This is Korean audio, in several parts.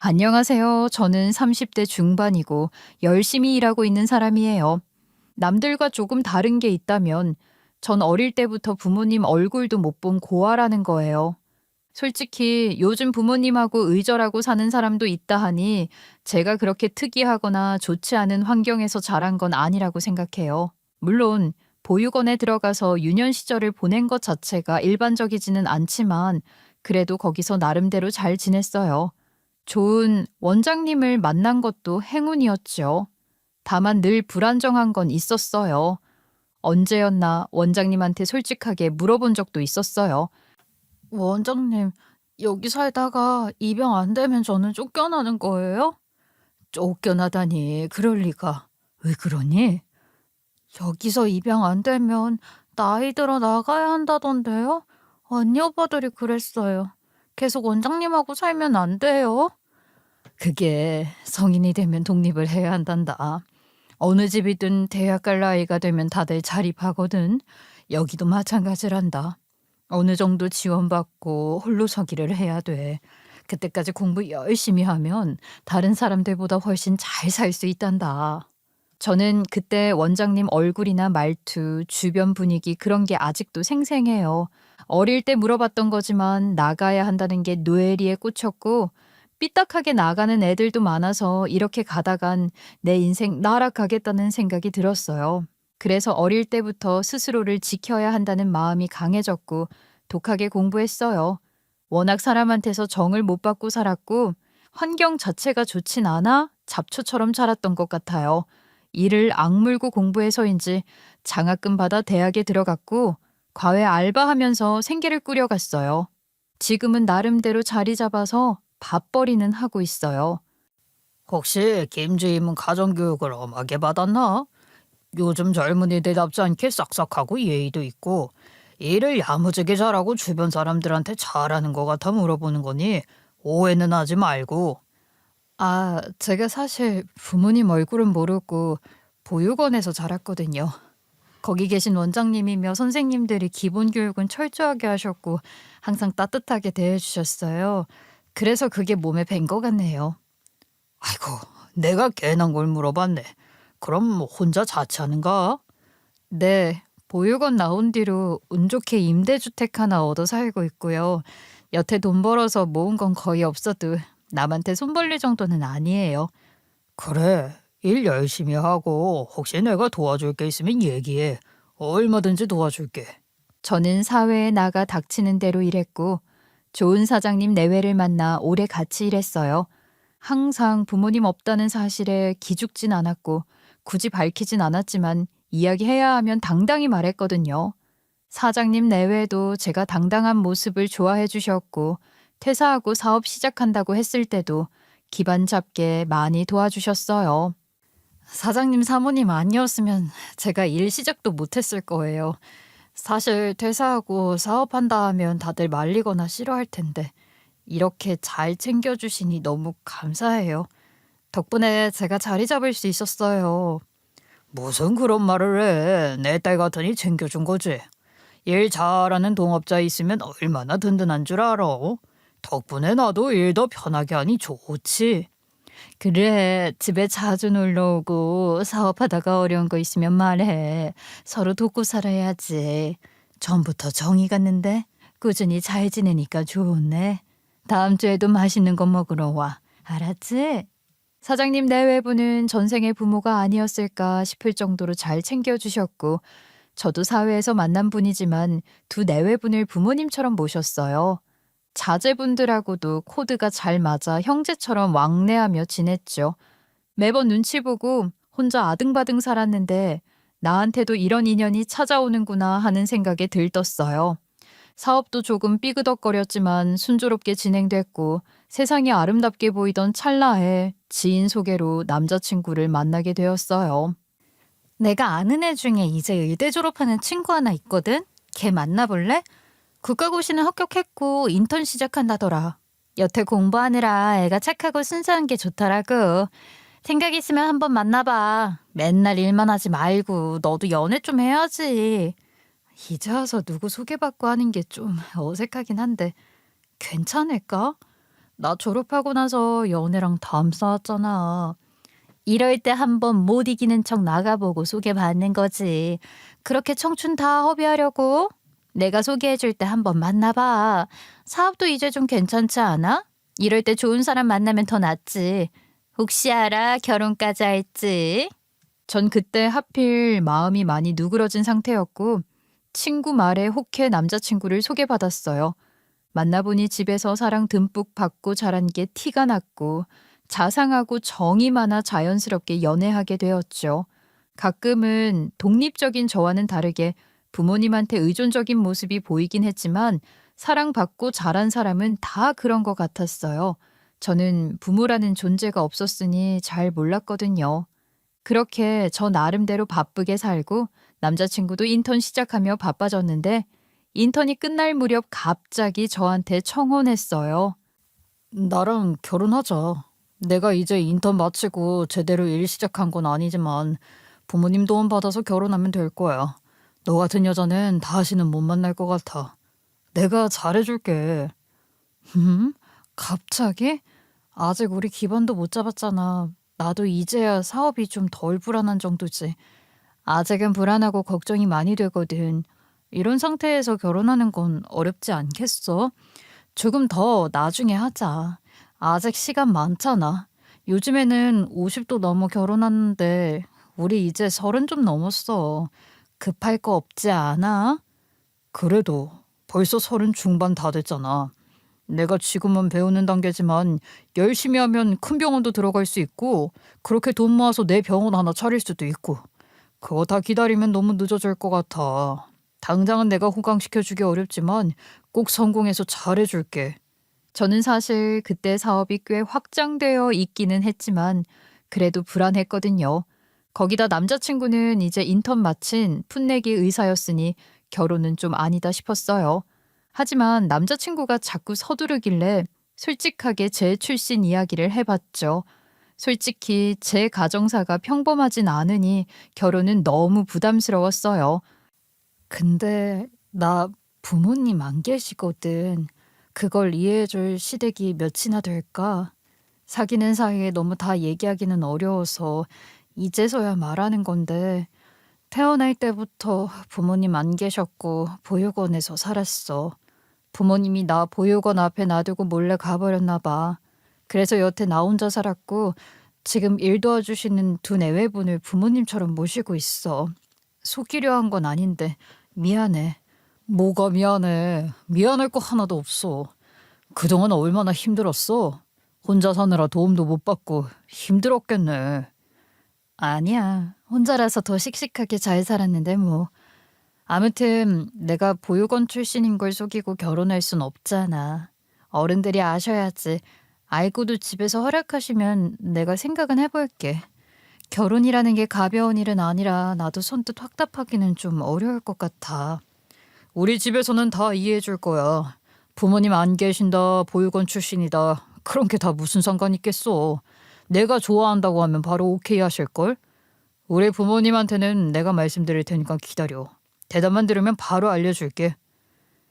안녕하세요. 저는 30대 중반이고 열심히 일하고 있는 사람이에요. 남들과 조금 다른 게 있다면 전 어릴 때부터 부모님 얼굴도 못 본 고아라는 거예요. 솔직히 요즘 부모님하고 의절하고 사는 사람도 있다 하니 제가 그렇게 특이하거나 좋지 않은 환경에서 자란 건 아니라고 생각해요. 물론 보육원에 들어가서 유년 시절을 보낸 것 자체가 일반적이지는 않지만 그래도 거기서 나름대로 잘 지냈어요. 좋은 원장님을 만난 것도 행운이었죠. 다만 늘 불안정한 건 있었어요. 언제였나 원장님한테 솔직하게 물어본 적도 있었어요. 원장님, 여기 살다가 입영 안 되면 저는 쫓겨나는 거예요? 쫓겨나다니, 그럴 리가. 왜 그러니? 여기서 입영 안 되면 나이 들어 나가야 한다던데요? 언니 오빠들이 그랬어요. 계속 원장님하고 살면 안 돼요? 그게 성인이 되면 독립을 해야 한단다. 어느 집이든 대학 갈 나이가 되면 다들 자립하거든. 여기도 마찬가지란다. 어느 정도 지원받고 홀로 서기를 해야 돼. 그때까지 공부 열심히 하면 다른 사람들보다 훨씬 잘 살 수 있단다. 저는 그때 원장님 얼굴이나 말투, 주변 분위기 그런 게 아직도 생생해요. 어릴 때 물어봤던 거지만 나가야 한다는 게 뇌리에 꽂혔고 삐딱하게 나가는 애들도 많아서 이렇게 가다간 내 인생 나락가겠다는 생각이 들었어요. 그래서 어릴 때부터 스스로를 지켜야 한다는 마음이 강해졌고 독하게 공부했어요. 워낙 사람한테서 정을 못 받고 살았고 환경 자체가 좋진 않아 잡초처럼 자랐던 것 같아요. 이를 악물고 공부해서인지 장학금 받아 대학에 들어갔고 과외 알바하면서 생계를 꾸려갔어요. 지금은 나름대로 자리 잡아서 밥벌이는 하고 있어요. 혹시 김주임은 가정교육을 엄하게 받았나? 요즘 젊은이들답지 않게 싹싹하고 예의도 있고 일을 야무지게 잘하고 주변 사람들한테 잘하는 것 같아 물어보는 거니 오해는 하지 말고. 제가 사실 부모님 얼굴은 모르고 보육원에서 자랐거든요. 거기 계신 원장님이며 선생님들이 기본 교육은 철저하게 하셨고 항상 따뜻하게 대해주셨어요. 그래서 그게 몸에 밴 것 같네요. 아이고, 내가 괜한 걸 물어봤네. 그럼 뭐 혼자 자취하는가? 네, 보육원 나온 뒤로 운 좋게 임대주택 하나 얻어 살고 있고요. 여태 돈 벌어서 모은 건 거의 없어도 남한테 손 벌릴 정도는 아니에요. 그래, 일 열심히 하고 혹시 내가 도와줄 게 있으면 얘기해. 얼마든지 도와줄게. 저는 사회에 나가 닥치는 대로 일했고 좋은 사장님 내외를 만나 오래 같이 일했어요. 항상 부모님 없다는 사실에 기죽진 않았고 굳이 밝히진 않았지만 이야기해야 하면 당당히 말했거든요. 사장님 내외도 제가 당당한 모습을 좋아해 주셨고 퇴사하고 사업 시작한다고 했을 때도 기반 잡게 많이 도와주셨어요. 사장님 사모님 아니었으면 제가 일 시작도 못했을 거예요. 사실 퇴사하고 사업한다 하면 다들 말리거나 싫어할 텐데 이렇게 잘 챙겨주시니 너무 감사해요. 덕분에 제가 자리 잡을 수 있었어요. 무슨 그런 말을 해. 내 딸 같으니 챙겨준 거지. 일 잘하는 동업자 있으면 얼마나 든든한 줄 알아. 덕분에 나도 일 더 편하게 하니 좋지. 그래, 집에 자주 놀러 오고 사업하다가 어려운 거 있으면 말해. 서로 돕고 살아야지. 전부터 정이 갔는데 꾸준히 잘 지내니까 좋네. 다음 주에도 맛있는 거 먹으러 와. 알았지? 사장님 내외부는 전생의 부모가 아니었을까 싶을 정도로 잘 챙겨주셨고 저도 사회에서 만난 분이지만 두 내외분을 부모님처럼 모셨어요. 자제분들하고도 코드가 잘 맞아 형제처럼 왕래하며 지냈죠. 매번 눈치 보고 혼자 아등바등 살았는데 나한테도 이런 인연이 찾아오는구나 하는 생각에 들떴어요. 사업도 조금 삐그덕거렸지만 순조롭게 진행됐고 세상이 아름답게 보이던 찰나에 지인 소개로 남자친구를 만나게 되었어요. 내가 아는 애 중에 이제 의대 졸업하는 친구 하나 있거든? 걔 만나볼래? 국가고시는 합격했고 인턴 시작한다더라. 여태 공부하느라 애가 착하고 순수한 게 좋더라고. 생각 있으면 한번 만나봐. 맨날 일만 하지 말고 너도 연애 좀 해야지. 이제 와서 누구 소개받고 하는 게 좀 어색하긴 한데 괜찮을까? 나 졸업하고 나서 연애랑 담 쌓았잖아. 이럴 때 한번 못 이기는 척 나가보고 소개받는 거지. 그렇게 청춘 다 허비하려고? 내가 소개해줄 때 한번 만나봐. 사업도 이제 좀 괜찮지 않아? 이럴 때 좋은 사람 만나면 더 낫지. 혹시 알아? 결혼까지 할지. 전 그때 하필 마음이 많이 누그러진 상태였고 친구 말에 혹해 남자친구를 소개받았어요. 만나보니 집에서 사랑 듬뿍 받고 자란 게 티가 났고 자상하고 정이 많아 자연스럽게 연애하게 되었죠. 가끔은 독립적인 저와는 다르게 부모님한테 의존적인 모습이 보이긴 했지만 사랑받고 자란 사람은 다 그런 것 같았어요. 저는 부모라는 존재가 없었으니 잘 몰랐거든요. 그렇게 저 나름대로 바쁘게 살고 남자친구도 인턴 시작하며 바빠졌는데 인턴이 끝날 무렵 갑자기 저한테 청혼했어요. 나랑 결혼하자. 내가 이제 인턴 마치고 제대로 일 시작한 건 아니지만 부모님 도움 받아서 결혼하면 될 거야. 너 같은 여자는 다시는 못 만날 것 같아. 내가 잘해줄게. 음? 갑자기? 아직 우리 기반도 못 잡았잖아. 나도 이제야 사업이 좀 덜 불안한 정도지. 아직은 불안하고 걱정이 많이 되거든. 이런 상태에서 결혼하는 건 어렵지 않겠어? 조금 더 나중에 하자. 아직 시간 많잖아. 요즘에는 50도 넘어 결혼하는데 우리 이제 30 좀 넘었어. 급할 거 없지 않아? 그래도 벌써 30 중반 다 됐잖아. 내가 지금은 배우는 단계지만 열심히 하면 큰 병원도 들어갈 수 있고 그렇게 돈 모아서 내 병원 하나 차릴 수도 있고 그거 다 기다리면 너무 늦어질 것 같아. 당장은 내가 호강시켜주기 어렵지만 꼭 성공해서 잘해줄게. 저는 사실 그때 사업이 꽤 확장되어 있기는 했지만 그래도 불안했거든요. 거기다 남자친구는 이제 인턴 마친 풋내기 의사였으니 결혼은 좀 아니다 싶었어요. 하지만 남자친구가 자꾸 서두르길래 솔직하게 제 출신 이야기를 해봤죠. 솔직히 제 가정사가 평범하진 않으니 결혼은 너무 부담스러웠어요. 근데 나 부모님 안 계시거든. 그걸 이해해줄 시댁이 몇이나 될까? 사귀는 사이에 너무 다 얘기하기는 어려워서 이제서야 말하는 건데 태어날 때부터 부모님 안 계셨고 보육원에서 살았어. 부모님이 나 보육원 앞에 놔두고 몰래 가버렸나 봐. 그래서 여태 나 혼자 살았고 지금 일 도와주시는 두 내외분을 부모님처럼 모시고 있어. 속이려 한 건 아닌데 미안해. 뭐가 미안해. 미안할 거 하나도 없어. 그동안 얼마나 힘들었어? 혼자 사느라 도움도 못 받고 힘들었겠네. 아니야. 혼자라서 더 씩씩하게 잘 살았는데 뭐. 아무튼 내가 보육원 출신인 걸 속이고 결혼할 순 없잖아. 어른들이 아셔야지. 알고도 집에서 허락하시면 내가 생각은 해볼게. 결혼이라는 게 가벼운 일은 아니라 나도 선뜻 확답하기는 좀 어려울 것 같아. 우리 집에서는 다 이해해줄 거야. 부모님 안 계신다, 보육원 출신이다. 그런 게 다 무슨 상관 있겠어. 내가 좋아한다고 하면 바로 오케이 하실걸? 우리 부모님한테는 내가 말씀드릴 테니까 기다려. 대답만 들으면 바로 알려줄게.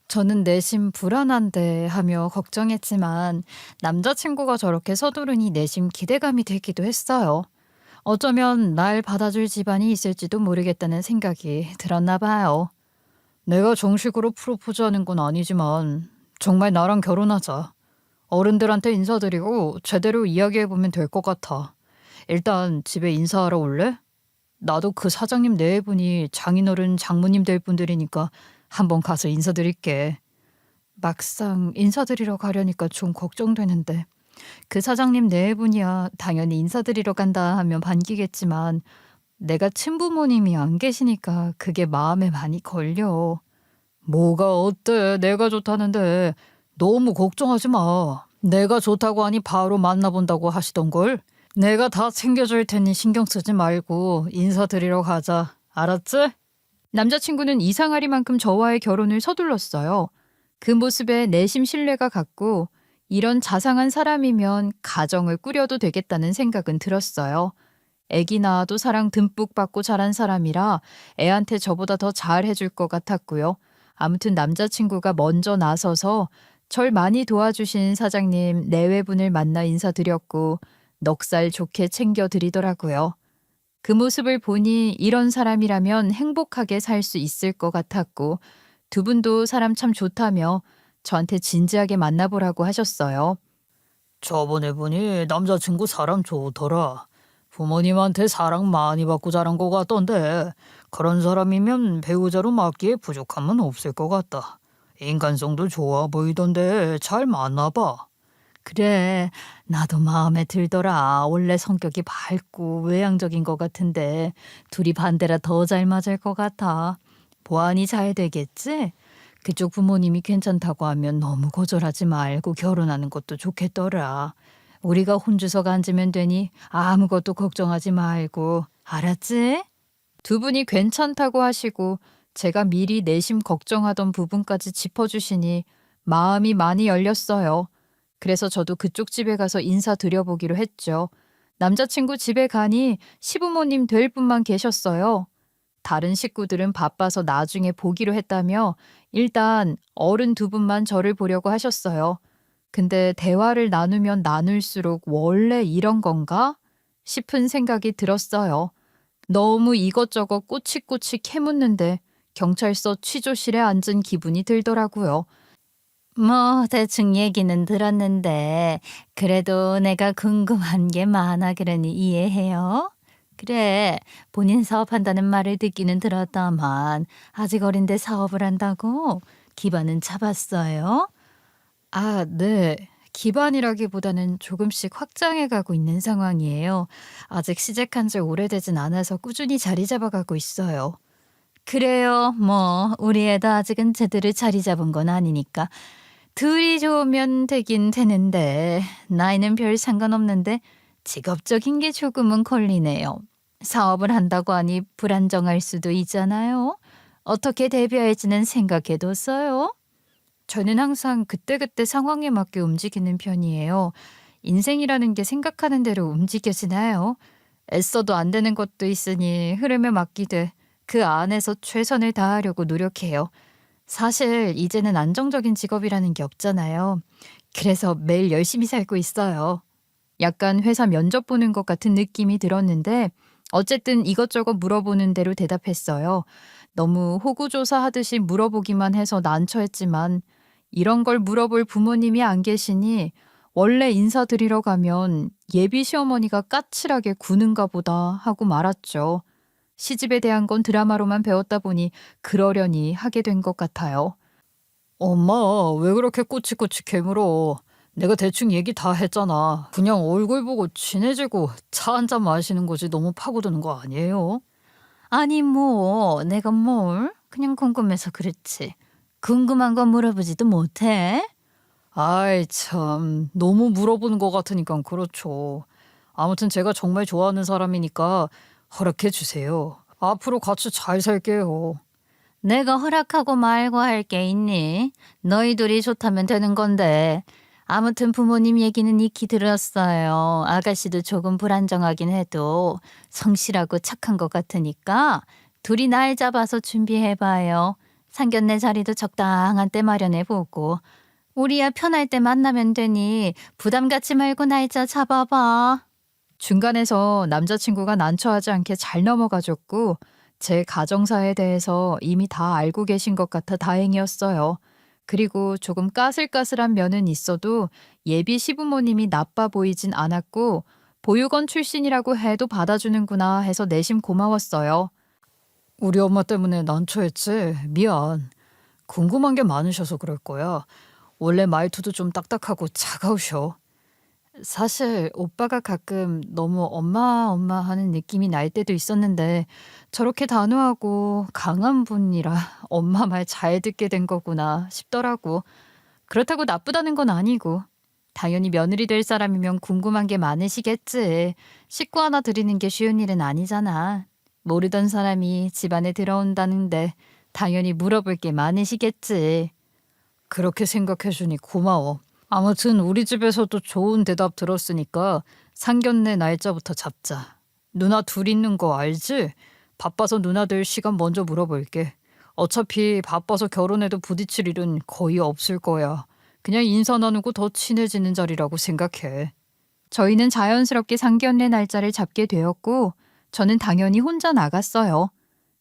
저는 내심 불안한데 하며 걱정했지만 남자친구가 저렇게 서두르니 내심 기대감이 들기도 했어요. 어쩌면 날 받아줄 집안이 있을지도 모르겠다는 생각이 들었나 봐요. 내가 정식으로 프로포즈하는 건 아니지만 정말 나랑 결혼하자. 어른들한테 인사드리고 제대로 이야기해보면 될 것 같아. 일단 집에 인사하러 올래? 나도 그 사장님 네 분이 장인어른 장모님 될 분들이니까 한번 가서 인사드릴게. 막상 인사드리러 가려니까 좀 걱정되는데 그 사장님 네 분이야 당연히 인사드리러 간다 하면 반기겠지만 내가 친부모님이 안 계시니까 그게 마음에 많이 걸려. 뭐가 어때? 내가 좋다는데 너무 걱정하지 마. 내가 좋다고 하니 바로 만나본다고 하시던걸. 내가 다 챙겨줄 테니 신경 쓰지 말고 인사드리러 가자. 알았지? 남자친구는 이상하리만큼 저와의 결혼을 서둘렀어요. 그 모습에 내심 신뢰가 갔고 이런 자상한 사람이면 가정을 꾸려도 되겠다는 생각은 들었어요. 애기 낳아도 사랑 듬뿍 받고 자란 사람이라 애한테 저보다 더 잘해줄 것 같았고요. 아무튼 남자친구가 먼저 나서서 절 많이 도와주신 사장님 내외분을 만나 인사드렸고 넉살 좋게 챙겨드리더라고요. 그 모습을 보니 이런 사람이라면 행복하게 살 수 있을 것 같았고 두 분도 사람 참 좋다며 저한테 진지하게 만나보라고 하셨어요. 저번에 보니 남자친구 사람 좋더라. 부모님한테 사랑 많이 받고 자란 것 같던데 그런 사람이면 배우자로 맞기에 부족함은 없을 것 같다. 인간성도 좋아 보이던데 잘 맞나 봐. 그래, 나도 마음에 들더라. 원래 성격이 밝고 외향적인 것 같은데 둘이 반대라 더 잘 맞을 것 같아. 보안이 잘 되겠지? 그쪽 부모님이 괜찮다고 하면 너무 거절하지 말고 결혼하는 것도 좋겠더라. 우리가 혼주석 앉으면 되니 아무것도 걱정하지 말고. 알았지? 두 분이 괜찮다고 하시고 제가 미리 내심 걱정하던 부분까지 짚어주시니 마음이 많이 열렸어요. 그래서 저도 그쪽 집에 가서 인사드려보기로 했죠. 남자친구 집에 가니 시부모님 될 분만 계셨어요. 다른 식구들은 바빠서 나중에 보기로 했다며 일단 어른 두 분만 저를 보려고 하셨어요. 근데 대화를 나누면 나눌수록 원래 이런 건가? 싶은 생각이 들었어요. 너무 이것저것 꼬치꼬치 캐묻는데 경찰서 취조실에 앉은 기분이 들더라고요. 뭐 대충 얘기는 들었는데 그래도 내가 궁금한 게 많아 그러니 이해해요. 그래, 본인 사업한다는 말을 듣기는 들었다만 아직 어린데 사업을 한다고? 기반은 잡았어요? 아, 네. 기반이라기보다는 조금씩 확장해 가고 있는 상황이에요. 아직 시작한 지 오래되진 않아서 꾸준히 자리 잡아가고 있어요. 그래요. 뭐 우리 애도 아직은 제대로 자리 잡은 건 아니니까 둘이 좋으면 되긴 되는데 나이는 별 상관없는데 직업적인 게 조금은 걸리네요. 사업을 한다고 하니 불안정할 수도 있잖아요. 어떻게 대비할지는 생각해뒀어요? 저는 항상 그때그때 상황에 맞게 움직이는 편이에요. 인생이라는 게 생각하는 대로 움직여지나요? 애써도 안 되는 것도 있으니 흐름에 맡기되 그 안에서 최선을 다하려고 노력해요. 사실 이제는 안정적인 직업이라는 게 없잖아요. 그래서 매일 열심히 살고 있어요. 약간 회사 면접 보는 것 같은 느낌이 들었는데 어쨌든 이것저것 물어보는 대로 대답했어요. 너무 호구조사 하듯이 물어보기만 해서 난처했지만 이런 걸 물어볼 부모님이 안 계시니 원래 인사드리러 가면 예비 시어머니가 까칠하게 구는가 보다 하고 말았죠. 시집에 대한 건 드라마로만 배웠다 보니 그러려니 하게 된 것 같아요. 엄마, 왜 그렇게 꼬치꼬치 캐물어? 내가 대충 얘기 다 했잖아. 그냥 얼굴 보고 친해지고 차 한 잔 마시는 거지 너무 파고드는 거 아니에요? 아니 뭐 내가 뭘 그냥 궁금해서 그렇지. 궁금한 거 물어보지도 못해? 아이 참, 너무 물어보는 것 같으니까 그렇죠. 아무튼 제가 정말 좋아하는 사람이니까 허락해 주세요. 앞으로 같이 잘 살게요. 내가 허락하고 말고 할 게 있니? 너희 둘이 좋다면 되는 건데. 아무튼 부모님 얘기는 익히 들었어요. 아가씨도 조금 불안정하긴 해도 성실하고 착한 것 같으니까 둘이 날 잡아서 준비해봐요. 상견례 자리도 적당한 때 마련해보고. 우리야 편할 때 만나면 되니 부담 갖지 말고 날짜 잡아봐. 중간에서 남자친구가 난처하지 않게 잘 넘어가줬고 제 가정사에 대해서 이미 다 알고 계신 것 같아 다행이었어요. 그리고 조금 까슬까슬한 면은 있어도 예비 시부모님이 나빠 보이진 않았고 보육원 출신이라고 해도 받아주는구나 해서 내심 고마웠어요. 우리 엄마 때문에 난처했지? 미안. 궁금한 게 많으셔서 그럴 거야. 원래 말투도 좀 딱딱하고 차가우셔. 사실 오빠가 가끔 너무 엄마 하는 느낌이 날 때도 있었는데 저렇게 단호하고 강한 분이라 엄마 말 잘 듣게 된 거구나 싶더라고. 그렇다고 나쁘다는 건 아니고 당연히 며느리 될 사람이면 궁금한 게 많으시겠지. 식구 하나 들이는 게 쉬운 일은 아니잖아. 모르던 사람이 집안에 들어온다는데 당연히 물어볼 게 많으시겠지. 그렇게 생각해 주니 고마워. 아무튼 우리 집에서도 좋은 대답 들었으니까 상견례 날짜부터 잡자. 누나 둘 있는 거 알지? 바빠서 누나들 시간 먼저 물어볼게. 어차피 바빠서 결혼해도 부딪힐 일은 거의 없을 거야. 그냥 인사 나누고 더 친해지는 자리라고 생각해. 저희는 자연스럽게 상견례 날짜를 잡게 되었고 저는 당연히 혼자 나갔어요.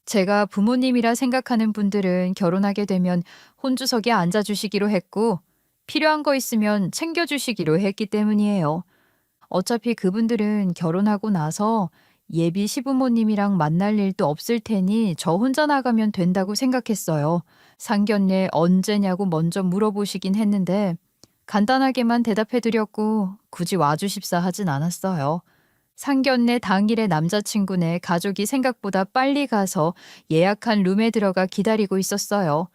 제가 부모님이라 생각하는 분들은 결혼하게 되면 혼주석에 앉아주시기로 했고 필요한 거 있으면 챙겨주시기로 했기 때문이에요. 어차피 그분들은 결혼하고 나서 예비 시부모님이랑 만날 일도 없을 테니 저 혼자 나가면 된다고 생각했어요. 상견례 언제냐고 먼저 물어보시긴 했는데 간단하게만 대답해드렸고 굳이 와주십사 하진 않았어요. 상견례 당일에 남자친구네 가족이 생각보다 빨리 가서 예약한 룸에 들어가 기다리고 있었어요.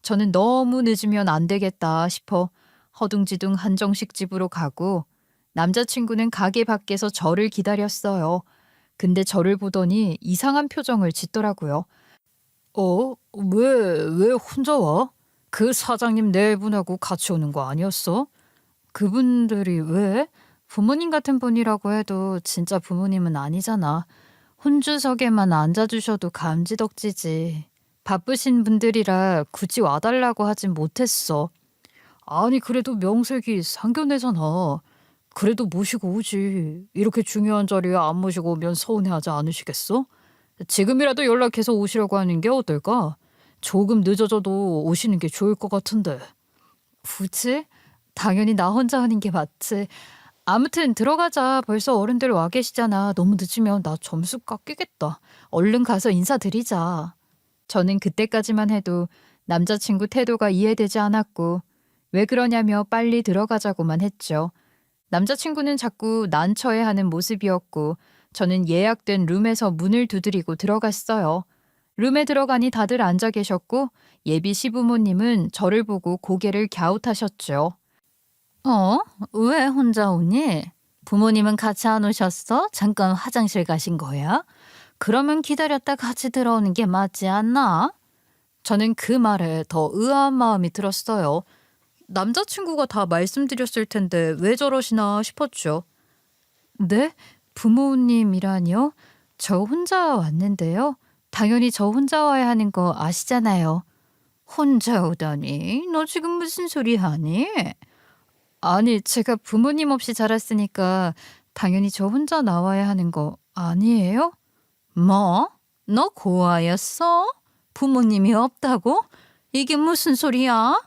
저는 너무 늦으면 안 되겠다 싶어 허둥지둥 한정식 집으로 가고 남자친구는 가게 밖에서 저를 기다렸어요. 근데 저를 보더니 이상한 표정을 짓더라고요. 왜 혼자 와? 그 사장님 네 분하고 같이 오는 거 아니었어? 그분들이 왜? 부모님 같은 분이라고 해도 진짜 부모님은 아니잖아. 혼주석에만 앉아주셔도 감지덕지지. 바쁘신 분들이라 굳이 와달라고 하진 못했어. 아니 그래도 명색이 상견례잖아. 그래도 모시고 오지. 이렇게 중요한 자리에 안 모시고 오면 서운해하지 않으시겠어? 지금이라도 연락해서 오시려고 하는 게 어떨까? 조금 늦어져도 오시는 게 좋을 것 같은데. 굳이? 당연히 나 혼자 하는 게 맞지. 아무튼 들어가자. 벌써 어른들 와 계시잖아. 너무 늦으면 나 점수 깎이겠다. 얼른 가서 인사드리자. 저는 그때까지만 해도 남자친구 태도가 이해되지 않았고 왜 그러냐며 빨리 들어가자고만 했죠. 남자친구는 자꾸 난처해하는 모습이었고 저는 예약된 룸에서 문을 두드리고 들어갔어요. 룸에 들어가니 다들 앉아 계셨고 예비 시부모님은 저를 보고 고개를 갸웃하셨죠. 왜 혼자 오니? 부모님은 같이 안 오셨어? 잠깐 화장실 가신 거야? 그러면 기다렸다 같이 들어오는 게 맞지 않나? 저는 그 말에 더 의아한 마음이 들었어요. 남자친구가 다 말씀드렸을 텐데 왜 저러시나 싶었죠. 네? 부모님이라니요? 저 혼자 왔는데요. 당연히 저 혼자 와야 하는 거 아시잖아요. 혼자 오다니? 너 지금 무슨 소리 하니? 아니, 제가 부모님 없이 자랐으니까 당연히 저 혼자 나와야 하는 거 아니에요? 뭐? 너 고아였어? 부모님이 없다고? 이게 무슨 소리야?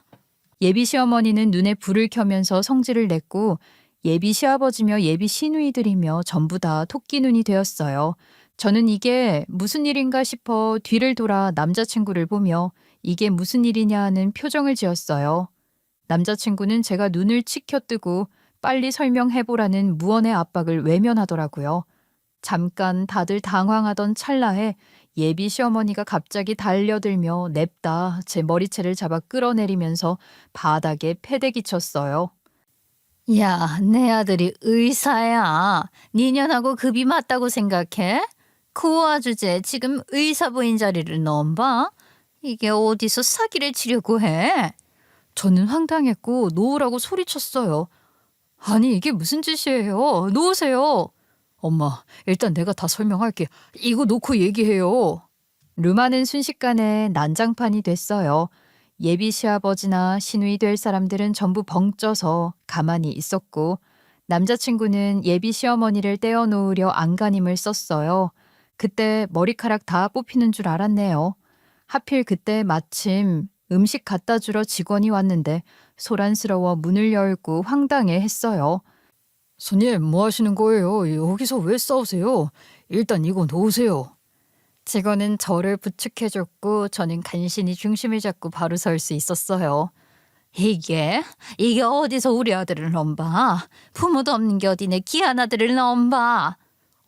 예비 시어머니는 눈에 불을 켜면서 성질을 냈고 예비 시아버지며 예비 시누이들이며 전부 다 토끼 눈이 되었어요. 저는 이게 무슨 일인가 싶어 뒤를 돌아 남자친구를 보며 이게 무슨 일이냐 하는 표정을 지었어요. 남자친구는 제가 눈을 치켜뜨고 빨리 설명해보라는 무언의 압박을 외면하더라고요. 잠깐 다들 당황하던 찰나에 예비 시어머니가 갑자기 달려들며 냅다 제 머리채를 잡아 끌어내리면서 바닥에 패대기 쳤어요. 야, 내 아들이 의사야. 니년하고 급이 맞다고 생각해? 고아 주제에 지금 의사부인 자리를 넘봐? 이게 어디서 사기를 치려고 해? 저는 황당했고 놓으라고 소리쳤어요. 아니 이게 무슨 짓이에요? 놓으세요. 엄마 일단 내가 다 설명할게. 이거 놓고 얘기해요. 룸안은 순식간에 난장판이 됐어요. 예비 시아버지나 시누이 될 사람들은 전부 벙쪄서 가만히 있었고 남자친구는 예비 시어머니를 떼어놓으려 안간힘을 썼어요. 그때 머리카락 다 뽑히는 줄 알았네요. 하필 그때 마침 음식 갖다 주러 직원이 왔는데 소란스러워 문을 열고 황당해 했어요. 손님 뭐 하시는 거예요? 여기서 왜 싸우세요? 일단 이거 놓으세요. 직원은 저를 부축해줬고 저는 간신히 중심을 잡고 바로 설 수 있었어요. 이게 어디서 우리 아들을 넘봐? 부모도 없는 게 어디 내 귀한 아들을 넘봐?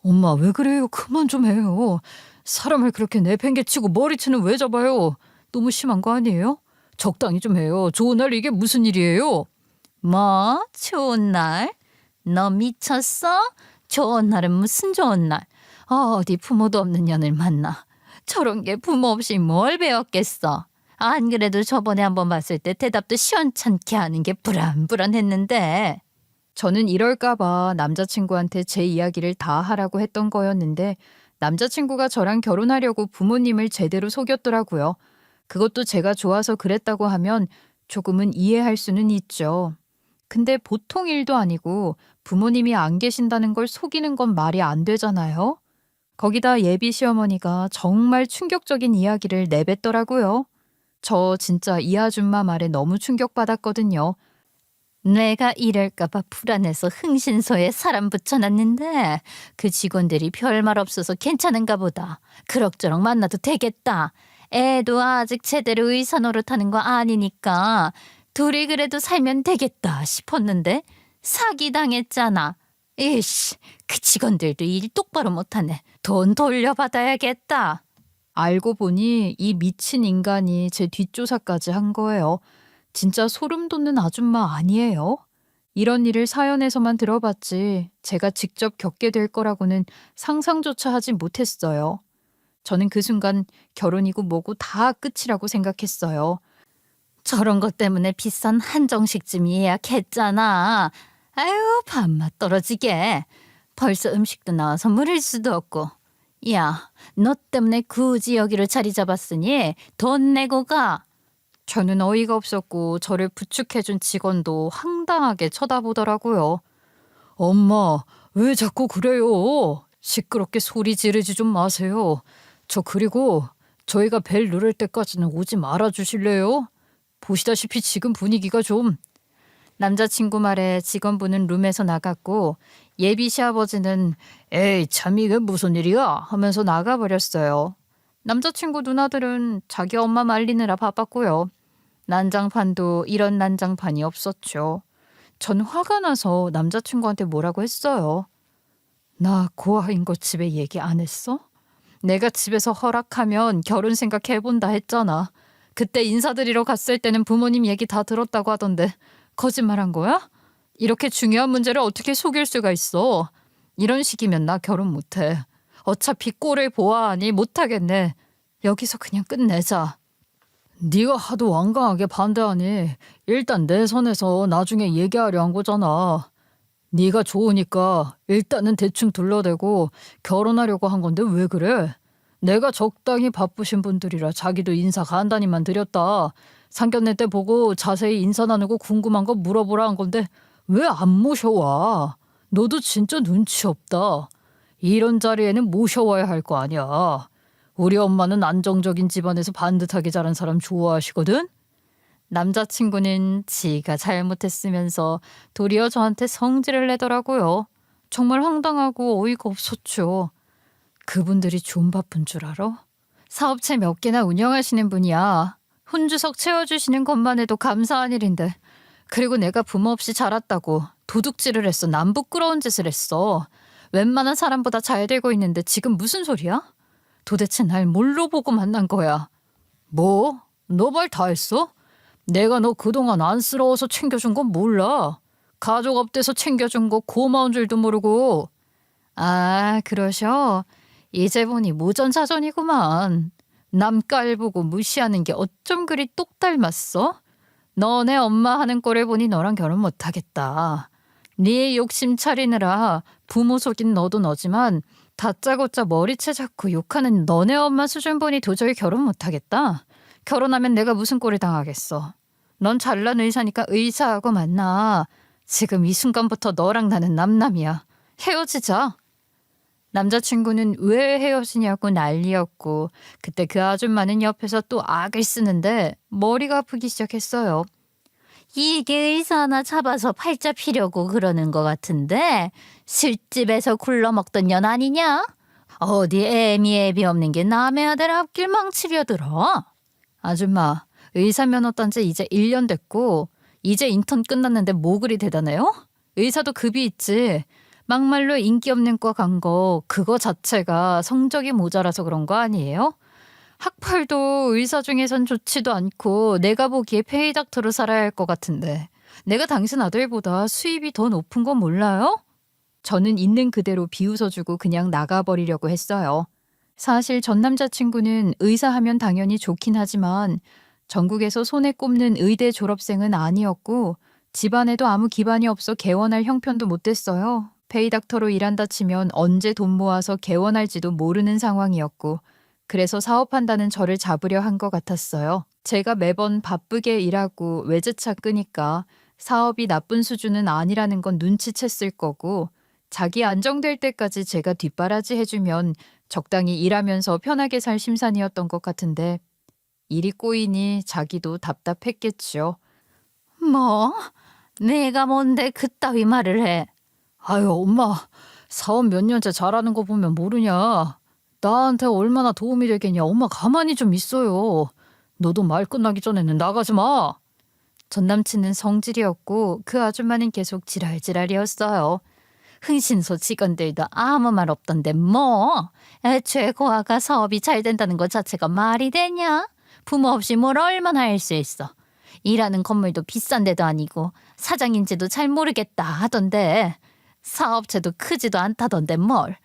엄마 왜 그래요? 그만 좀 해요. 사람을 그렇게 내팽개치고 머리채는 왜 잡아요? 너무 심한 거 아니에요? 적당히 좀 해요. 좋은 날 이게 무슨 일이에요? 뭐? 좋은 날? 너 미쳤어? 좋은 날은 무슨 좋은 날? 어디 부모도 없는 년을 만나. 저런 게 부모 없이 뭘 배웠겠어. 안 그래도 저번에 한번 봤을 때 대답도 시원찮게 하는 게 불안불안했는데. 저는 이럴까 봐 남자친구한테 제 이야기를 다 하라고 했던 거였는데 남자친구가 저랑 결혼하려고 부모님을 제대로 속였더라고요. 그것도 제가 좋아서 그랬다고 하면 조금은 이해할 수는 있죠. 근데 보통 일도 아니고 부모님이 안 계신다는 걸 속이는 건 말이 안 되잖아요. 거기다 예비 시어머니가 정말 충격적인 이야기를 내뱉더라고요. 저 진짜 이 아줌마 말에 너무 충격받았거든요. 내가 이럴까봐 불안해서 흥신소에 사람 붙여놨는데 그 직원들이 별말 없어서 괜찮은가 보다. 그럭저럭 만나도 되겠다. 애도 아직 제대로 의사 노릇하는 거 아니니까 둘이 그래도 살면 되겠다 싶었는데 사기당했잖아. 이씨, 그 직원들도 일 똑바로 못하네. 돈 돌려받아야겠다. 알고 보니 이 미친 인간이 제 뒷조사까지 한 거예요. 진짜 소름 돋는 아줌마 아니에요? 이런 일을 사연에서만 들어봤지 제가 직접 겪게 될 거라고는 상상조차 하지 못했어요. 저는 그 순간 결혼이고 뭐고 다 끝이라고 생각했어요. 저런 것 때문에 비싼 한정식쯤 예약했잖아. 아유, 밥맛 떨어지게. 벌써 음식도 나와서 물을 수도 없고. 야, 너 때문에 굳이 여기로 자리 잡았으니 돈 내고 가. 저는 어이가 없었고 저를 부축해준 직원도 황당하게 쳐다보더라고요. 엄마, 왜 자꾸 그래요? 시끄럽게 소리 지르지 좀 마세요. 저 그리고 저희가 벨 누를 때까지는 오지 말아 주실래요? 보시다시피 지금 분위기가 좀... 남자친구 말에 직원분은 룸에서 나갔고 예비 시아버지는 에이 참 이게 무슨 일이야 하면서 나가버렸어요. 남자친구 누나들은 자기 엄마 말리느라 바빴고요. 난장판도 이런 난장판이 없었죠. 전 화가 나서 남자친구한테 뭐라고 했어요. 나 고아인 거 집에 얘기 안 했어? 내가 집에서 허락하면 결혼 생각해본다 했잖아. 그때 인사드리러 갔을 때는 부모님 얘기 다 들었다고 하던데 거짓말한 거야? 이렇게 중요한 문제를 어떻게 속일 수가 있어? 이런 식이면 나 결혼 못해. 어차피 꼴을 보아하니 못하겠네. 여기서 그냥 끝내자. 네가 하도 완강하게 반대하니 일단 내 선에서 나중에 얘기하려 한 거잖아. 네가 좋으니까 일단은 대충 둘러대고 결혼하려고 한 건데 왜 그래? 내가 적당히 바쁘신 분들이라 자기도 인사 간단히만 드렸다. 상견례 때 보고 자세히 인사 나누고 궁금한 거 물어보라 한 건데 왜 안 모셔와? 너도 진짜 눈치 없다. 이런 자리에는 모셔와야 할 거 아니야. 우리 엄마는 안정적인 집안에서 반듯하게 자란 사람 좋아하시거든? 남자친구는 지가 잘못했으면서 도리어 저한테 성질을 내더라고요. 정말 황당하고 어이가 없었죠. 그분들이 좀 바쁜 줄 알아? 사업체 몇 개나 운영하시는 분이야. 혼주석 채워주시는 것만 해도 감사한 일인데. 그리고 내가 부모 없이 자랐다고 도둑질을 했어. 남 부끄러운 짓을 했어. 웬만한 사람보다 잘 되고 있는데 지금 무슨 소리야? 도대체 날 뭘로 보고 만난 거야? 뭐? 너 말 다 했어? 내가 너 그동안 안쓰러워서 챙겨준 건 몰라. 가족 업돼서 챙겨준 거 고마운 줄도 모르고. 아, 그러셔? 이제 보니 모전자전이구만. 남 깔보고 무시하는 게 어쩜 그리 똑 닮았어? 너네 엄마 하는 꼴을 보니 너랑 결혼 못하겠다. 네 욕심 차리느라 부모 속인 너도 너지만 다짜고짜 머리채 잡고 욕하는 너네 엄마 수준 보니 도저히 결혼 못하겠다. 결혼하면 내가 무슨 꼴을 당하겠어. 넌 잘난 의사니까 의사하고 만나. 지금 이 순간부터 너랑 나는 남남이야. 헤어지자. 남자친구는 왜 헤어지냐고 난리였고 그때 그 아줌마는 옆에서 또 악을 쓰는데 머리가 아프기 시작했어요. 이게 의사 하나 잡아서 팔자 피려고 그러는 것 같은데 술집에서 굴러먹던 년 아니냐? 어디 애미 없는 게 남의 아들 앞길 망치려 들어? 아줌마, 의사 면허 딴 지 이제 1년 됐고 이제 인턴 끝났는데 뭐 그리 대단해요? 의사도 급이 있지. 막말로 인기 없는 과 간 거 그거 자체가 성적이 모자라서 그런 거 아니에요? 학벌도 의사 중에선 좋지도 않고 내가 보기에 페이닥터로 살아야 할 것 같은데 내가 당신 아들보다 수입이 더 높은 건 몰라요? 저는 있는 그대로 비웃어주고 그냥 나가버리려고 했어요. 사실 전 남자친구는 의사하면 당연히 좋긴 하지만 전국에서 손에 꼽는 의대 졸업생은 아니었고 집안에도 아무 기반이 없어 개원할 형편도 못 됐어요. 페이닥터로 일한다 치면 언제 돈 모아서 개원할지도 모르는 상황이었고 그래서 사업한다는 저를 잡으려 한 것 같았어요. 제가 매번 바쁘게 일하고 외제차 끄니까 사업이 나쁜 수준은 아니라는 건 눈치챘을 거고 자기 안정될 때까지 제가 뒷바라지 해주면 적당히 일하면서 편하게 살 심산이었던 것 같은데 일이 꼬이니 자기도 답답했겠죠. 뭐? 내가 뭔데 그따위 말을 해? 아유, 엄마, 사업 몇 년째 잘하는 거 보면 모르냐. 나한테 얼마나 도움이 되겠냐. 엄마 가만히 좀 있어요. 너도 말 끝나기 전에는 나가지 마. 전 남친은 성질이었고 그 아줌마는 계속 지랄지랄이었어요. 흥신소 직원들도 아무 말 없던데 뭐? 애초에 고아가 사업이 잘 된다는 것 자체가 말이 되냐? 부모 없이 뭘 얼마나 할 수 있어. 일하는 건물도 비싼 데도 아니고 사장인지도 잘 모르겠다 하던데 사업체도 크지도 않다던데 뭘.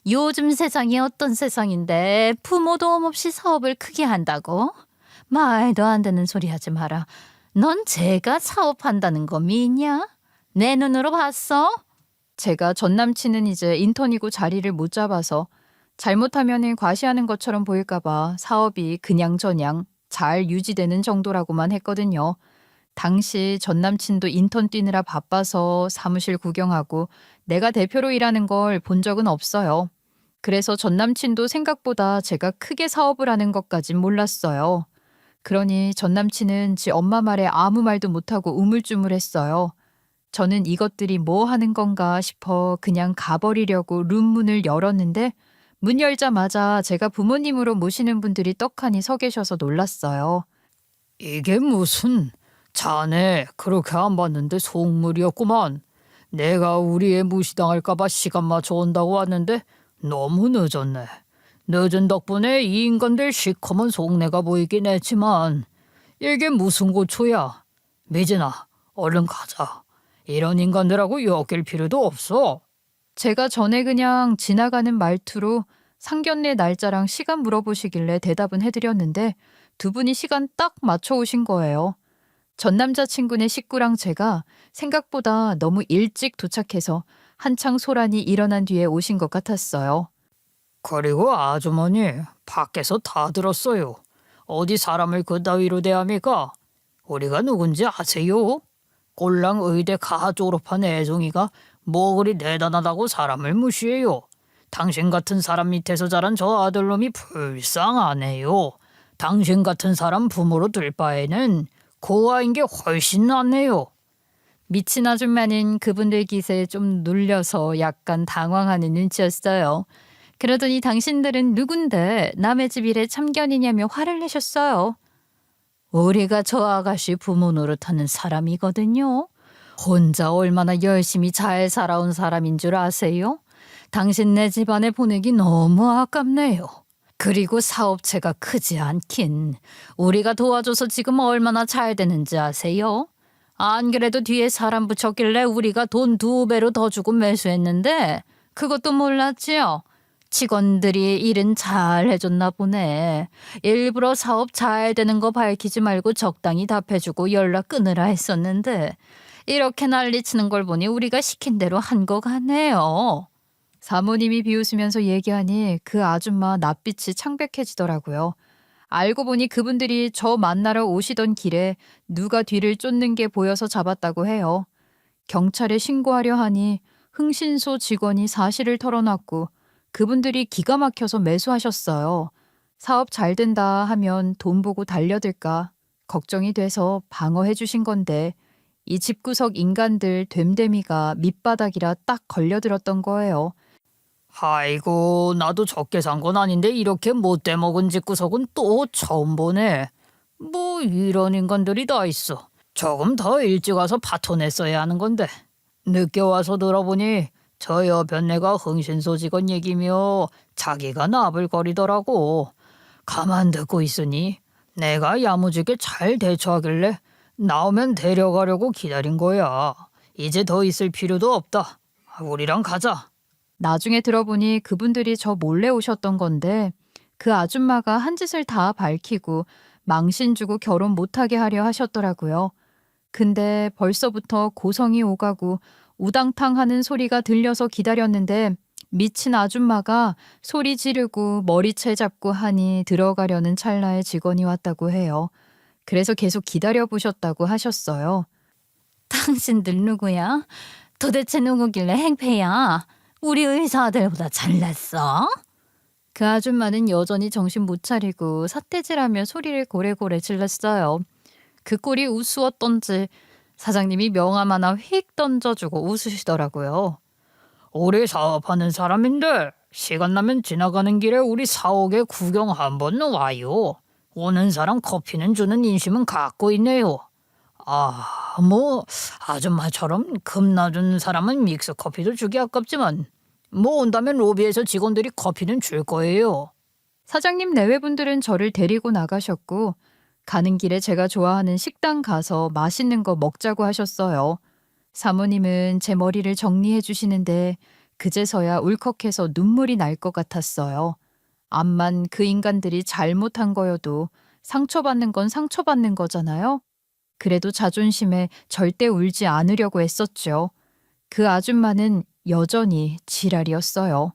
요즘 세상이 어떤 세상인데 부모 도움 없이 사업을 크게 한다고? 말도 안 되는 소리 하지 마라. 넌 제가 사업한다는 거 믿냐? 내 눈으로 봤어? 제가 전 남친은 이제 인턴이고 자리를 못 잡아서 잘못하면 과시하는 것처럼 보일까봐 사업이 그냥저냥 잘 유지되는 정도라고만 했거든요. 당시 전 남친도 인턴 뛰느라 바빠서 사무실 구경하고 내가 대표로 일하는 걸 본 적은 없어요. 그래서 전 남친도 생각보다 제가 크게 사업을 하는 것까진 몰랐어요. 그러니 전 남친은 지 엄마 말에 아무 말도 못하고 우물쭈물했어요. 저는 이것들이 뭐 하는 건가 싶어 그냥 가버리려고 룸문을 열었는데 문 열자마자 제가 부모님으로 모시는 분들이 떡하니 서 계셔서 놀랐어요. 이게 무슨 자네 그렇게 안 봤는데 속물이었구만. 내가 우리 애 무시당할까봐 시간 맞춰 온다고 왔는데 너무 늦었네. 늦은 덕분에 이 인간들 시커먼 속내가 보이긴 했지만 이게 무슨 고초야. 미진아, 얼른 가자. 이런 인간들하고 엮일 필요도 없어. 제가 전에 그냥 지나가는 말투로 상견례 날짜랑 시간 물어보시길래 대답은 해드렸는데 두 분이 시간 딱 맞춰 오신 거예요. 전 남자친구네 식구랑 제가 생각보다 너무 일찍 도착해서 한창 소란이 일어난 뒤에 오신 것 같았어요. 그리고 아주머니 밖에서 다 들었어요. 어디 사람을 그따위로 대합니까? 우리가 누군지 아세요? 꼴랑 의대 가 졸업한 애송이가 뭐 그리 대단하다고 사람을 무시해요. 당신 같은 사람 밑에서 자란 저 아들놈이 불쌍하네요. 당신 같은 사람 부모로 들 바에는 고아인 게 훨씬 낫네요. 미친 아줌마는 그분들 기세에 좀 눌려서 약간 당황하는 눈치였어요. 그러더니 당신들은 누군데 남의 집 일에 참견이냐며 화를 내셨어요. 우리가 저 아가씨 부모 노릇하는 사람이거든요. 혼자 얼마나 열심히 잘 살아온 사람인 줄 아세요? 당신네 집안에 보내기 너무 아깝네요. 그리고 사업체가 크지 않긴 우리가 도와줘서 지금 얼마나 잘 되는지 아세요? 안 그래도 뒤에 사람 붙였길래 우리가 돈 2배로 더 주고 매수했는데 그것도 몰랐지요? 직원들이 일은 잘 해줬나 보네. 일부러 사업 잘 되는 거 밝히지 말고 적당히 답해주고 연락 끊으라 했었는데 이렇게 난리치는 걸 보니 우리가 시킨 대로 한 거 같네요. 사모님이 비웃으면서 얘기하니 그 아줌마 낯빛이 창백해지더라고요. 알고 보니 그분들이 저 만나러 오시던 길에 누가 뒤를 쫓는 게 보여서 잡았다고 해요. 경찰에 신고하려 하니 흥신소 직원이 사실을 털어놨고 그분들이 기가 막혀서 매수하셨어요. 사업 잘 된다 하면 돈 보고 달려들까 걱정이 돼서 방어해 주신 건데 이 집구석 인간들 됨됨이가 밑바닥이라 딱 걸려들었던 거예요. 아이고, 나도 적게 산 건 아닌데 이렇게 못돼 먹은 집구석은 또 처음 보네. 뭐 이런 인간들이 다 있어. 조금 더 일찍 와서 파토냈어야 하는 건데. 늦게 와서 들어보니 저 여편네가 흥신소 직원 얘기며 자기가 나불거리더라고. 가만 듣고 있으니 내가 야무지게 잘 대처하길래 나오면 데려가려고 기다린 거야. 이제 더 있을 필요도 없다. 우리랑 가자. 나중에 들어보니 그분들이 저 몰래 오셨던 건데 그 아줌마가 한 짓을 다 밝히고 망신 주고 결혼 못하게 하려 하셨더라고요. 근데 벌써부터 고성이 오가고 우당탕 하는 소리가 들려서 기다렸는데 미친 아줌마가 소리 지르고 머리채 잡고 하니 들어가려는 찰나에 직원이 왔다고 해요. 그래서 계속 기다려보셨다고 하셨어요. 당신들 누구야? 도대체 누구길래 행패야? 우리 의사들보다 잘났어? 그 아줌마는 여전히 정신 못 차리고 삿대질하며 소리를 고래고래 질렀어요. 그 꼴이 우스웠던지 사장님이 명함 하나 휙 던져주고 웃으시더라고요. 우리 사업하는 사람인데 시간 나면 지나가는 길에 우리 사옥에 구경 한번 와요. 오는 사람 커피는 주는 인심은 갖고 있네요. 뭐 아줌마처럼 금 낮은 사람은 믹스 커피도 주기 아깝지만 뭐 온다면 로비에서 직원들이 커피는 줄 거예요. 사장님 내외분들은 저를 데리고 나가셨고 가는 길에 제가 좋아하는 식당 가서 맛있는 거 먹자고 하셨어요. 사모님은 제 머리를 정리해 주시는데 그제서야 울컥해서 눈물이 날 것 같았어요. 암만 그 인간들이 잘못한 거여도 상처받는 건 상처받는 거잖아요. 그래도 자존심에 절대 울지 않으려고 했었죠. 그 아줌마는 여전히 지랄이었어요.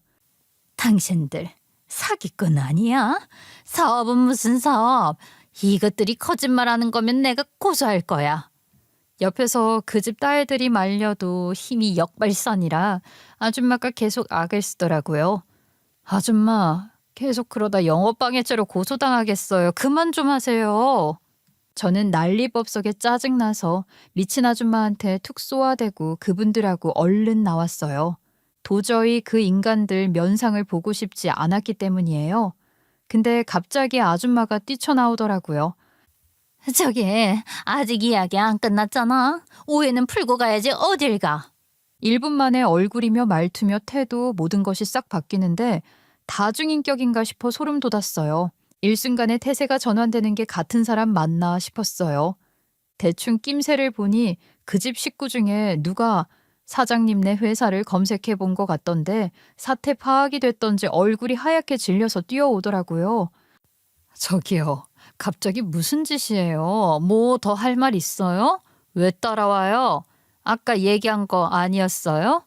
당신들 사기꾼 아니야? 사업은 무슨 사업? 이것들이 거짓말하는 거면 내가 고소할 거야. 옆에서 그 집 딸들이 말려도 힘이 역발산이라 아줌마가 계속 악을 쓰더라고요. 아줌마, 계속 그러다 영업방해죄로 고소당하겠어요. 그만 좀 하세요. 저는 난리법석에 짜증나서 미친 아줌마한테 툭 쏘아대고 그분들하고 얼른 나왔어요. 도저히 그 인간들 면상을 보고 싶지 않았기 때문이에요. 근데 갑자기 아줌마가 뛰쳐나오더라고요. 저기 아직 이야기 안 끝났잖아. 오해는 풀고 가야지 어딜 가. 1분 만에 얼굴이며 말투며 태도 모든 것이 싹 바뀌는데 다중인격인가 싶어 소름 돋았어요. 일순간에 태세가 전환되는 게 같은 사람 맞나 싶었어요. 대충 낌새를 보니 그 집 식구 중에 누가 사장님네 회사를 검색해 본 것 같던데 사태 파악이 됐던지 얼굴이 하얗게 질려서 뛰어오더라고요. 저기요, 갑자기 무슨 짓이에요? 뭐 더 할 말 있어요? 왜 따라와요? 아까 얘기한 거 아니었어요?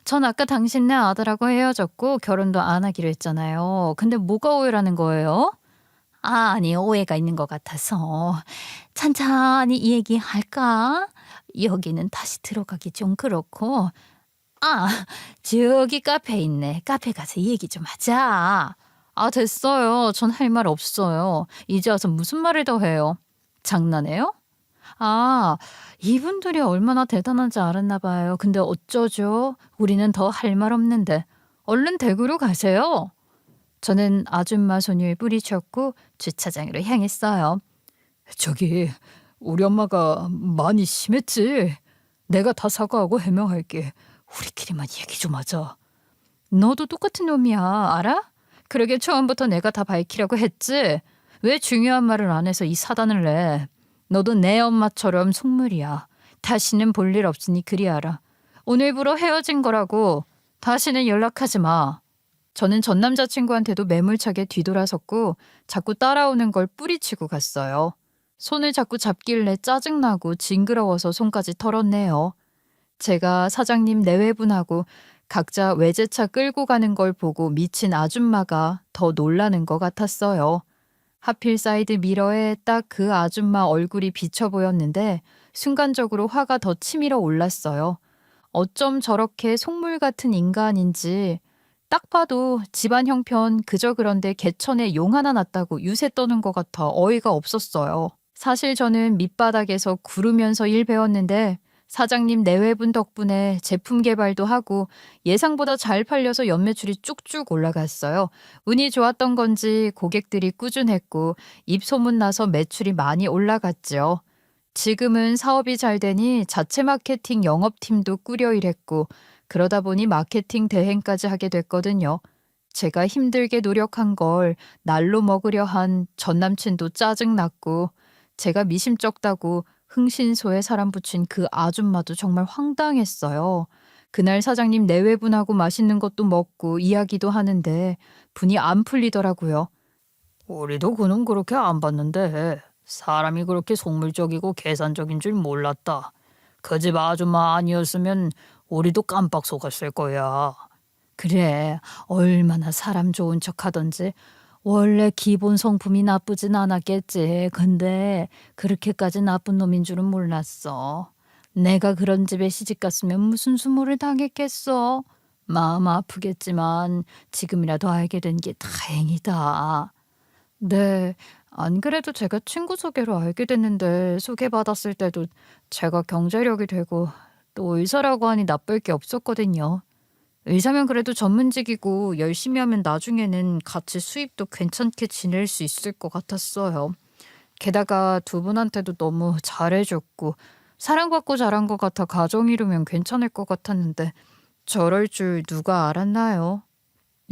전 아까 당신네 아들하고 헤어졌고 결혼도 안 하기로 했잖아요. 근데 뭐가 오해라는 거예요? 아니 오해가 있는 것 같아서 천천히 얘기할까? 여기는 다시 들어가기 좀 그렇고 저기 카페 있네. 카페 가서 얘기 좀 하자. 됐어요. 전 할 말 없어요. 이제 와서 무슨 말을 더 해요? 장난해요? 이분들이 얼마나 대단한지 알았나 봐요. 근데 어쩌죠? 우리는 더 할 말 없는데. 얼른 댁으로 가세요. 저는 아줌마 손을 뿌리쳤고 주차장으로 향했어요. 저기 우리 엄마가 많이 심했지. 내가 다 사과하고 해명할게. 우리끼리만 얘기 좀 하자. 너도 똑같은 놈이야. 알아? 그러게 처음부터 내가 다 밝히라고 했지. 왜 중요한 말을 안 해서 이 사단을 내. 너도 내 엄마처럼 속물이야. 다시는 볼 일 없으니 그리 알아. 오늘부로 헤어진 거라고. 다시는 연락하지 마. 저는 전 남자친구한테도 매몰차게 뒤돌아섰고 자꾸 따라오는 걸 뿌리치고 갔어요. 손을 자꾸 잡길래 짜증나고 징그러워서 손까지 털었네요. 제가 사장님 내외분하고 각자 외제차 끌고 가는 걸 보고 미친 아줌마가 더 놀라는 것 같았어요. 하필 사이드 미러에 딱 그 아줌마 얼굴이 비쳐 보였는데 순간적으로 화가 더 치밀어 올랐어요. 어쩜 저렇게 속물 같은 인간인지 딱 봐도 집안 형편 그저 그런데 개천에 용 하나 났다고 유세 떠는 것 같아 어이가 없었어요. 사실 저는 밑바닥에서 구르면서 일 배웠는데 사장님 내외분 덕분에 제품 개발도 하고 예상보다 잘 팔려서 연매출이 쭉쭉 올라갔어요. 운이 좋았던 건지 고객들이 꾸준했고 입소문 나서 매출이 많이 올라갔죠. 지금은 사업이 잘 되니 자체 마케팅 영업팀도 꾸려 일했고 그러다 보니 마케팅 대행까지 하게 됐거든요. 제가 힘들게 노력한 걸 날로 먹으려 한 전남친도 짜증났고 제가 미심쩍다고 흥신소에 사람 붙인 그 아줌마도 정말 황당했어요. 그날 사장님 내외분하고 맛있는 것도 먹고 이야기도 하는데 분이 안 풀리더라고요. 우리도 그놈 그렇게 안 봤는데 사람이 그렇게 속물적이고 계산적인 줄 몰랐다. 그 집 아줌마 아니었으면 우리도 깜빡 속았을 거야. 그래 얼마나 사람 좋은 척 하던지 원래 기본 성품이 나쁘진 않았겠지. 근데 그렇게까지 나쁜 놈인 줄은 몰랐어. 내가 그런 집에 시집 갔으면 무슨 수모를 당했겠어. 마음 아프겠지만 지금이라도 알게 된 게 다행이다. 네, 안 그래도 제가 친구 소개로 알게 됐는데 소개받았을 때도 제가 경제력이 되고 또 의사라고 하니 나쁠 게 없었거든요. 의사면 그래도 전문직이고 열심히 하면 나중에는 같이 수입도 괜찮게 지낼 수 있을 것 같았어요. 게다가 두 분한테도 너무 잘해줬고 사랑받고 자란 것 같아 가정 이루면 괜찮을 것 같았는데 저럴 줄 누가 알았나요?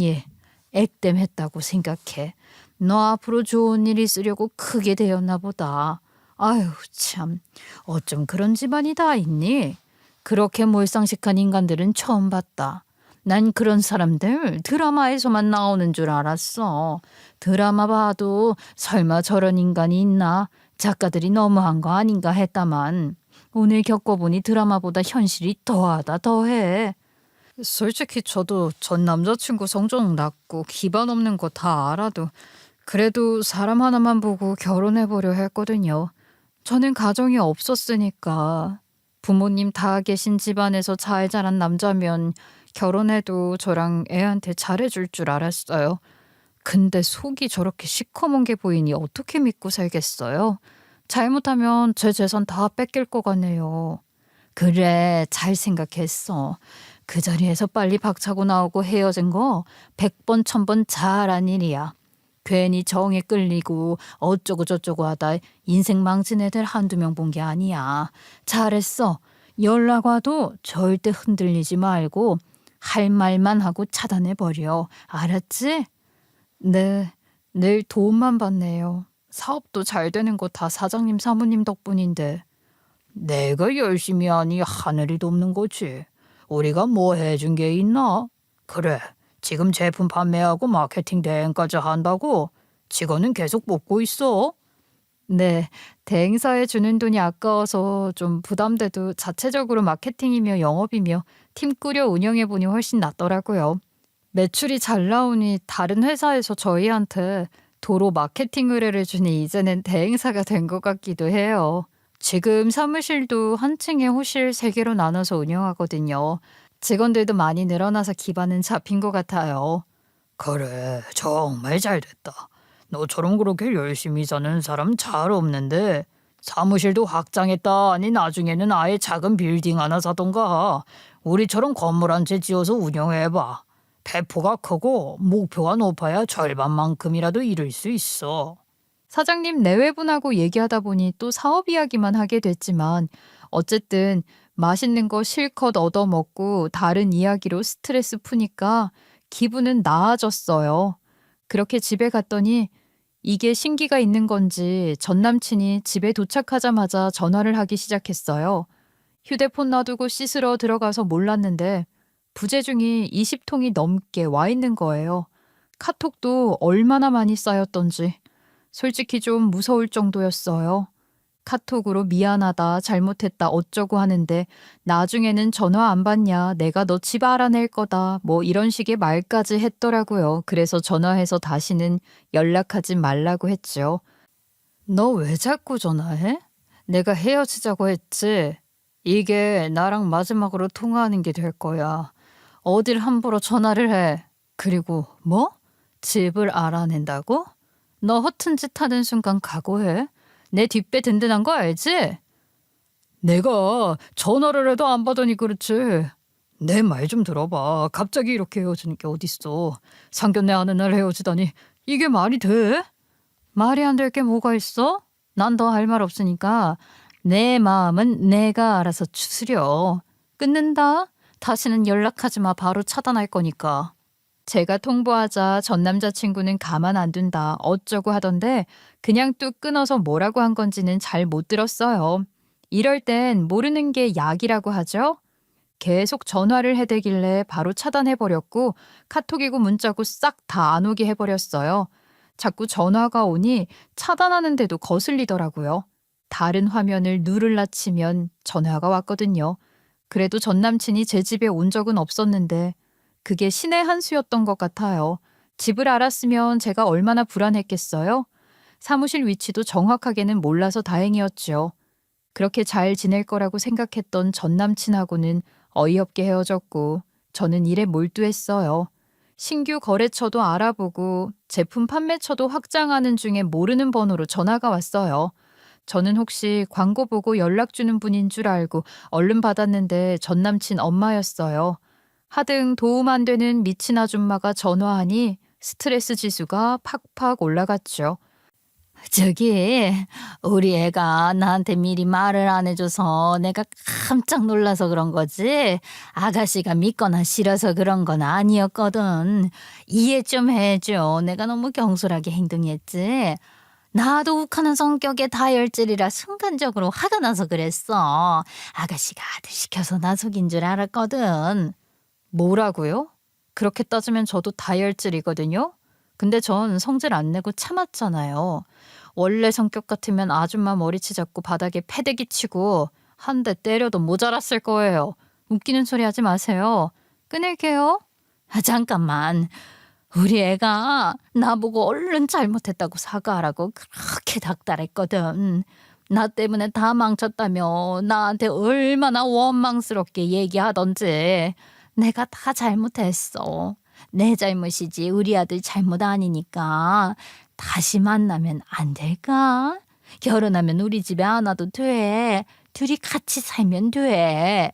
예, 액땜했다고 생각해. 너 앞으로 좋은 일 있으려고 크게 되었나 보다. 아유, 참. 어쩜 그런 집안이 다 있니? 그렇게 몰상식한 인간들은 처음 봤다. 난 그런 사람들 드라마에서만 나오는 줄 알았어. 드라마 봐도 설마 저런 인간이 있나? 작가들이 너무한 거 아닌가 했다만 오늘 겪어보니 드라마보다 현실이 더하다 더해. 솔직히 저도 전 남자친구 성적 낮고 기반 없는 거 다 알아도 그래도 사람 하나만 보고 결혼해보려 했거든요. 저는 가정이 없었으니까 부모님 다 계신 집안에서 잘 자란 남자면 결혼해도 저랑 애한테 잘해줄 줄 알았어요. 근데 속이 저렇게 시커먼 게 보이니 어떻게 믿고 살겠어요? 잘못하면 제 재산 다 뺏길 것 같네요. 그래, 잘 생각했어. 그 자리에서 빨리 박차고 나오고 헤어진 거 100번 1000번 잘한 일이야. 괜히 정에 끌리고 어쩌고 저쩌고 하다 인생 망친 애들 한두 명 본 게 아니야. 잘했어. 연락 와도 절대 흔들리지 말고 할 말만 하고 차단해버려. 알았지? 네, 늘 도움만 받네요. 사업도 잘 되는 거 다 사장님 사모님 덕분인데. 내가 열심히 하니 하늘이 돕는 거지. 우리가 뭐 해준 게 있나? 그래, 지금 제품 판매하고 마케팅 대행까지 한다고? 직원은 계속 뽑고 있어? 네, 대행사에 주는 돈이 아까워서 좀 부담돼도 자체적으로 마케팅이며 영업이며 팀 꾸려 운영해보니 훨씬 낫더라고요. 매출이 잘 나오니 다른 회사에서 저희한테 도로 마케팅 의뢰를 주니 이제는 대행사가 된 것 같기도 해요. 지금 사무실도 한 층에 호실 3개로 나눠서 운영하거든요. 직원들도 많이 늘어나서 기반은 잡힌 것 같아요. 그래, 정말 잘 됐다. 너처럼 그렇게 열심히 사는 사람 잘 없는데 사무실도 확장했다 아니 나중에는 아예 작은 빌딩 하나 사던가 우리처럼 건물 한 채 지어서 운영해봐. 배포가 크고 목표가 높아야 절반만큼이라도 이룰 수 있어. 사장님 내외분하고 얘기하다 보니 또 사업 이야기만 하게 됐지만 어쨌든 맛있는 거 실컷 얻어먹고 다른 이야기로 스트레스 푸니까 기분은 나아졌어요. 그렇게 집에 갔더니 이게 신기가 있는 건지 전 남친이 집에 도착하자마자 전화를 하기 시작했어요. 휴대폰 놔두고 씻으러 들어가서 몰랐는데 부재중이 20통이 넘게 와 있는 거예요. 카톡도 얼마나 많이 쌓였던지. 솔직히 좀 무서울 정도였어요. 카톡으로 미안하다, 잘못했다, 어쩌고 하는데 나중에는 전화 안 받냐, 내가 너 집 알아낼 거다, 뭐 이런 식의 말까지 했더라고요. 그래서 전화해서 다시는 연락하지 말라고 했죠. 너 왜 자꾸 전화해? 내가 헤어지자고 했지? 이게 나랑 마지막으로 통화하는 게 될 거야. 어딜 함부로 전화를 해. 그리고 뭐? 집을 알아낸다고? 너 허튼 짓 하는 순간 각오해. 내 뒷배 든든한 거 알지? 내가 전화를 해도 안 받으니 그렇지. 내 말 좀 들어봐. 갑자기 이렇게 헤어지는 게 어딨어. 상견례 하는 날 헤어지다니 이게 말이 돼? 말이 안 될 게 뭐가 있어? 난 더 할 말 없으니까 내 마음은 내가 알아서 추스려. 끊는다. 다시는 연락하지 마. 바로 차단할 거니까. 제가 통보하자 전 남자친구는 가만 안 둔다. 어쩌고 하던데 그냥 뚝 끊어서 뭐라고 한 건지는 잘 못 들었어요. 이럴 땐 모르는 게 약이라고 하죠. 계속 전화를 해대길래 바로 차단해버렸고 카톡이고 문자고 싹 다 안 오게 해버렸어요. 자꾸 전화가 오니 차단하는데도 거슬리더라고요. 다른 화면을 누를라 치면 전화가 왔거든요. 그래도 전 남친이 제 집에 온 적은 없었는데 그게 신의 한 수였던 것 같아요. 집을 알았으면 제가 얼마나 불안했겠어요? 사무실 위치도 정확하게는 몰라서 다행이었죠. 그렇게 잘 지낼 거라고 생각했던 전 남친하고는 어이없게 헤어졌고 저는 일에 몰두했어요. 신규 거래처도 알아보고 제품 판매처도 확장하는 중에 모르는 번호로 전화가 왔어요. 저는 혹시 광고 보고 연락 주는 분인 줄 알고 얼른 받았는데 전 남친 엄마였어요. 하등 도움 안 되는 미친 아줌마가 전화하니 스트레스 지수가 팍팍 올라갔죠. 저기 우리 애가 나한테 미리 말을 안 해줘서 내가 깜짝 놀라서 그런 거지. 아가씨가 믿거나 싫어서 그런 건 아니었거든. 이해 좀 해줘. 내가 너무 경솔하게 행동했지. 나도 욱하는 성격의 다혈질이라 순간적으로 화가 나서 그랬어. 아가씨가 아들 시켜서 나 속인 줄 알았거든. 뭐라고요? 그렇게 따지면 저도 다혈질이거든요. 근데 전 성질 안 내고 참았잖아요. 원래 성격 같으면 아줌마 머리치 잡고 바닥에 패대기 치고 한 대 때려도 모자랐을 거예요. 웃기는 소리 하지 마세요. 끊을게요. 잠깐만. 우리 애가 나보고 얼른 잘못했다고 사과하라고 그렇게 닥달했거든. 나 때문에 다 망쳤다며 나한테 얼마나 원망스럽게 얘기하던지. 내가 다 잘못했어. 내 잘못이지 우리 아들 잘못 아니니까 다시 만나면 안 될까? 결혼하면 우리 집에 안 와도 돼. 둘이 같이 살면 돼.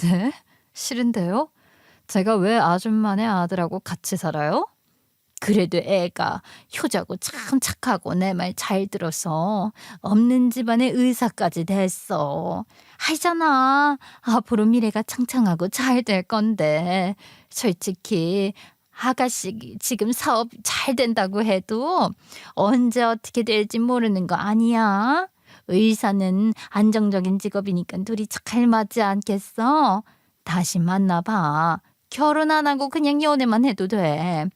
네? 싫은데요? 제가 왜 아줌마네 아들하고 같이 살아요? 그래도 애가 효자고 참 착하고 내 말 잘 들어서 없는 집안의 의사까지 됐어. 알잖아. 앞으로 미래가 창창하고 잘 될 건데. 솔직히 아가씨 지금 사업 잘 된다고 해도 언제 어떻게 될지 모르는 거 아니야? 의사는 안정적인 직업이니까 둘이 잘 맞지 않겠어? 다시 만나봐. 결혼 안 하고 그냥 연애만 해도 돼.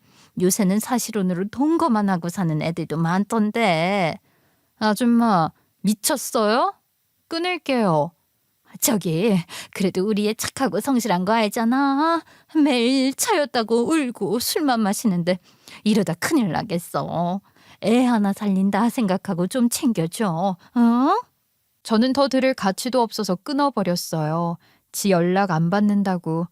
요새는 사실혼으로 동거만 하고 사는 애들도 많던데. 아줌마, 미쳤어요? 끊을게요. 저기 그래도 우리 애 착하고 성실한 거 알잖아. 매일 차였다고 울고 술만 마시는데 이러다 큰일 나겠어. 애 하나 살린다 생각하고 좀 챙겨줘. 어? 저는 더 들을 가치도 없어서 끊어버렸어요. 지 연락 안 받는다고.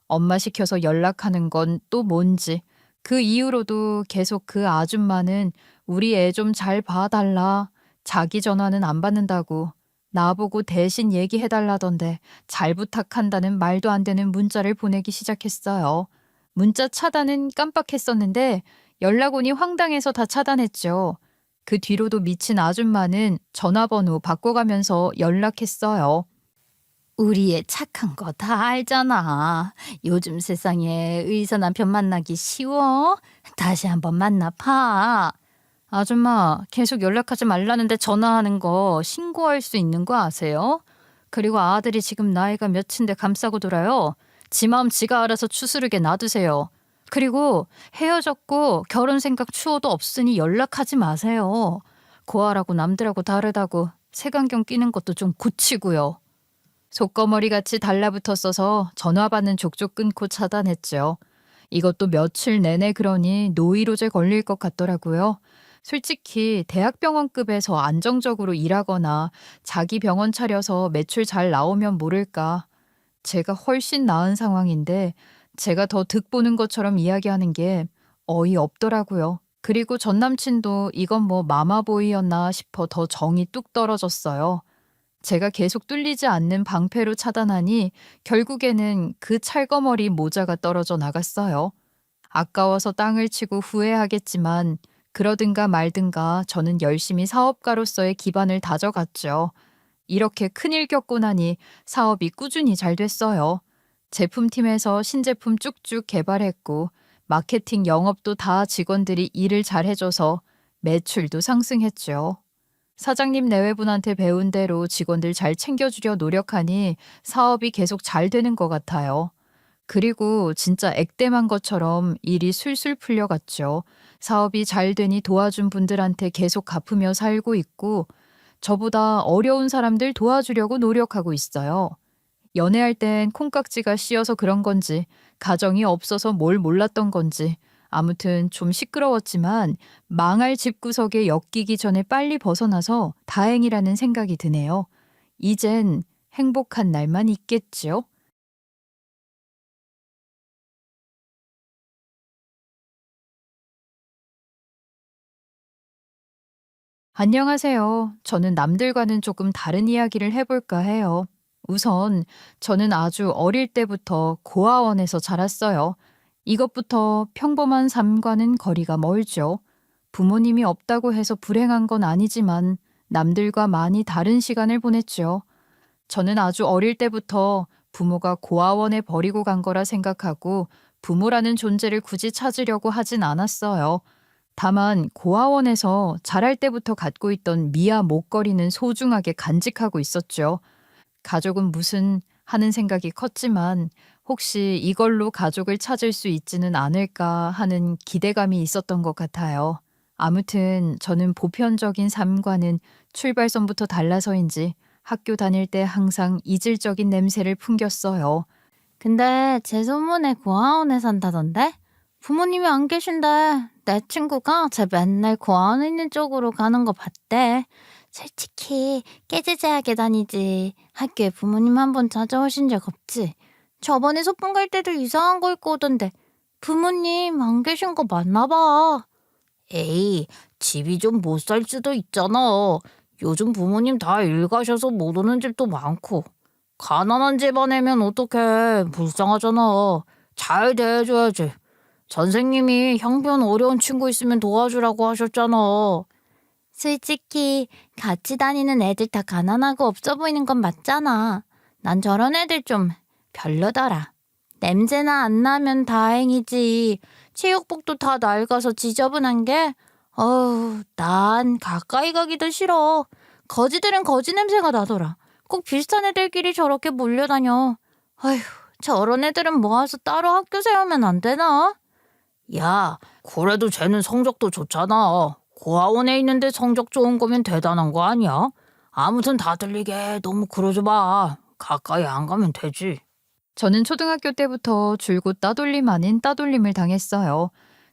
엄마 시켜서 연락하는 건 또 뭔지. 그 이후로도 계속 그 아줌마는 우리 애 좀 잘 봐달라. 자기 전화는 안 받는다고. 나보고 대신 얘기해달라던데 잘 부탁한다는 말도 안 되는 문자를 보내기 시작했어요. 문자 차단은 깜빡했었는데 연락 오니 황당해서 다 차단했죠. 그 뒤로도 미친 아줌마는 전화번호 바꿔가면서 연락했어요. 우리 애 착한 거 다 알잖아. 요즘 세상에 의사 남편 만나기 쉬워? 다시 한번 만나봐. 아줌마, 계속 연락하지 말라는데 전화하는 거 신고할 수 있는 거 아세요? 그리고 아들이 지금 나이가 몇인데 감싸고 돌아요. 지 마음 지가 알아서 추스르게 놔두세요. 그리고 헤어졌고 결혼 생각 추호도 없으니 연락하지 마세요. 고아라고 남들하고 다르다고 색안경 끼는 것도 좀 고치고요. 속거머리같이 달라붙었어서 전화 받는 족족 끊고 차단했죠. 이것도 며칠 내내 그러니 노이로제 걸릴 것 같더라고요. 솔직히 대학병원급에서 안정적으로 일하거나 자기 병원 차려서 매출 잘 나오면 모를까. 제가 훨씬 나은 상황인데 제가 더 득보는 것처럼 이야기하는 게 어이없더라고요. 그리고 전 남친도 이건 뭐 마마보이였나 싶어 더 정이 뚝 떨어졌어요. 제가 계속 뚫리지 않는 방패로 차단하니 결국에는 그 찰거머리 모자가 떨어져 나갔어요. 아까워서 땅을 치고 후회하겠지만 그러든가 말든가 저는 열심히 사업가로서의 기반을 다져갔죠. 이렇게 큰일 겪고 나니 사업이 꾸준히 잘 됐어요. 제품팀에서 신제품 쭉쭉 개발했고 마케팅 영업도 다 직원들이 일을 잘 해줘서 매출도 상승했죠. 사장님 내외분한테 배운 대로 직원들 잘 챙겨주려 노력하니 사업이 계속 잘 되는 것 같아요. 그리고 진짜 액땜한 것처럼 일이 술술 풀려갔죠. 사업이 잘 되니 도와준 분들한테 계속 갚으며 살고 있고 저보다 어려운 사람들 도와주려고 노력하고 있어요. 연애할 땐 콩깍지가 씌어서 그런 건지 가정이 없어서 뭘 몰랐던 건지 아무튼 좀 시끄러웠지만 망할 집구석에 엮이기 전에 빨리 벗어나서 다행이라는 생각이 드네요. 이젠 행복한 날만 있겠지요? 안녕하세요. 저는 남들과는 조금 다른 이야기를 해볼까 해요. 우선 저는 아주 어릴 때부터 고아원에서 자랐어요. 이것부터 평범한 삶과는 거리가 멀죠. 부모님이 없다고 해서 불행한 건 아니지만 남들과 많이 다른 시간을 보냈죠. 저는 아주 어릴 때부터 부모가 고아원에 버리고 간 거라 생각하고 부모라는 존재를 굳이 찾으려고 하진 않았어요. 다만 고아원에서 자랄 때부터 갖고 있던 미아 목걸이는 소중하게 간직하고 있었죠. 가족은 무슨 하는 생각이 컸지만 혹시 이걸로 가족을 찾을 수 있지는 않을까 하는 기대감이 있었던 것 같아요. 아무튼 저는 보편적인 삶과는 출발선부터 달라서인지 학교 다닐 때 항상 이질적인 냄새를 풍겼어요. 근데 제 소문에 고아원에 산다던데? 부모님이 안 계신데 내 친구가 쟤 맨날 고아원에 있는 쪽으로 가는 거 봤대. 솔직히 깨지재하게 다니지. 학교에 부모님 한 번 찾아오신 적 없지? 저번에 소풍 갈 때도 이상한 거 입고 오던데 부모님 안 계신 거 맞나 봐. 에이, 집이 좀 못 살 수도 있잖아. 요즘 부모님 다 일 가셔서 못 오는 집도 많고. 가난한 집안이면 어떡해. 불쌍하잖아. 잘 대해줘야지. 선생님이 형편 어려운 친구 있으면 도와주라고 하셨잖아. 솔직히 같이 다니는 애들 다 가난하고 없어 보이는 건 맞잖아. 난 저런 애들 좀 별로더라. 냄새나 안 나면 다행이지. 체육복도 다 낡아서 지저분한 게 난 가까이 가기도 싫어. 거지들은 거지 냄새가 나더라. 꼭 비슷한 애들끼리 저렇게 몰려다녀. 아휴, 저런 애들은 모아서 따로 학교 세우면 안 되나? 야, 그래도 쟤는 성적도 좋잖아. 고아원에 있는데 성적 좋은 거면 대단한 거 아니야? 아무튼 다 들리게 너무 그러지 마. 가까이 안 가면 되지. 저는 초등학교 때부터 줄곧 따돌림 아닌 따돌림을 당했어요.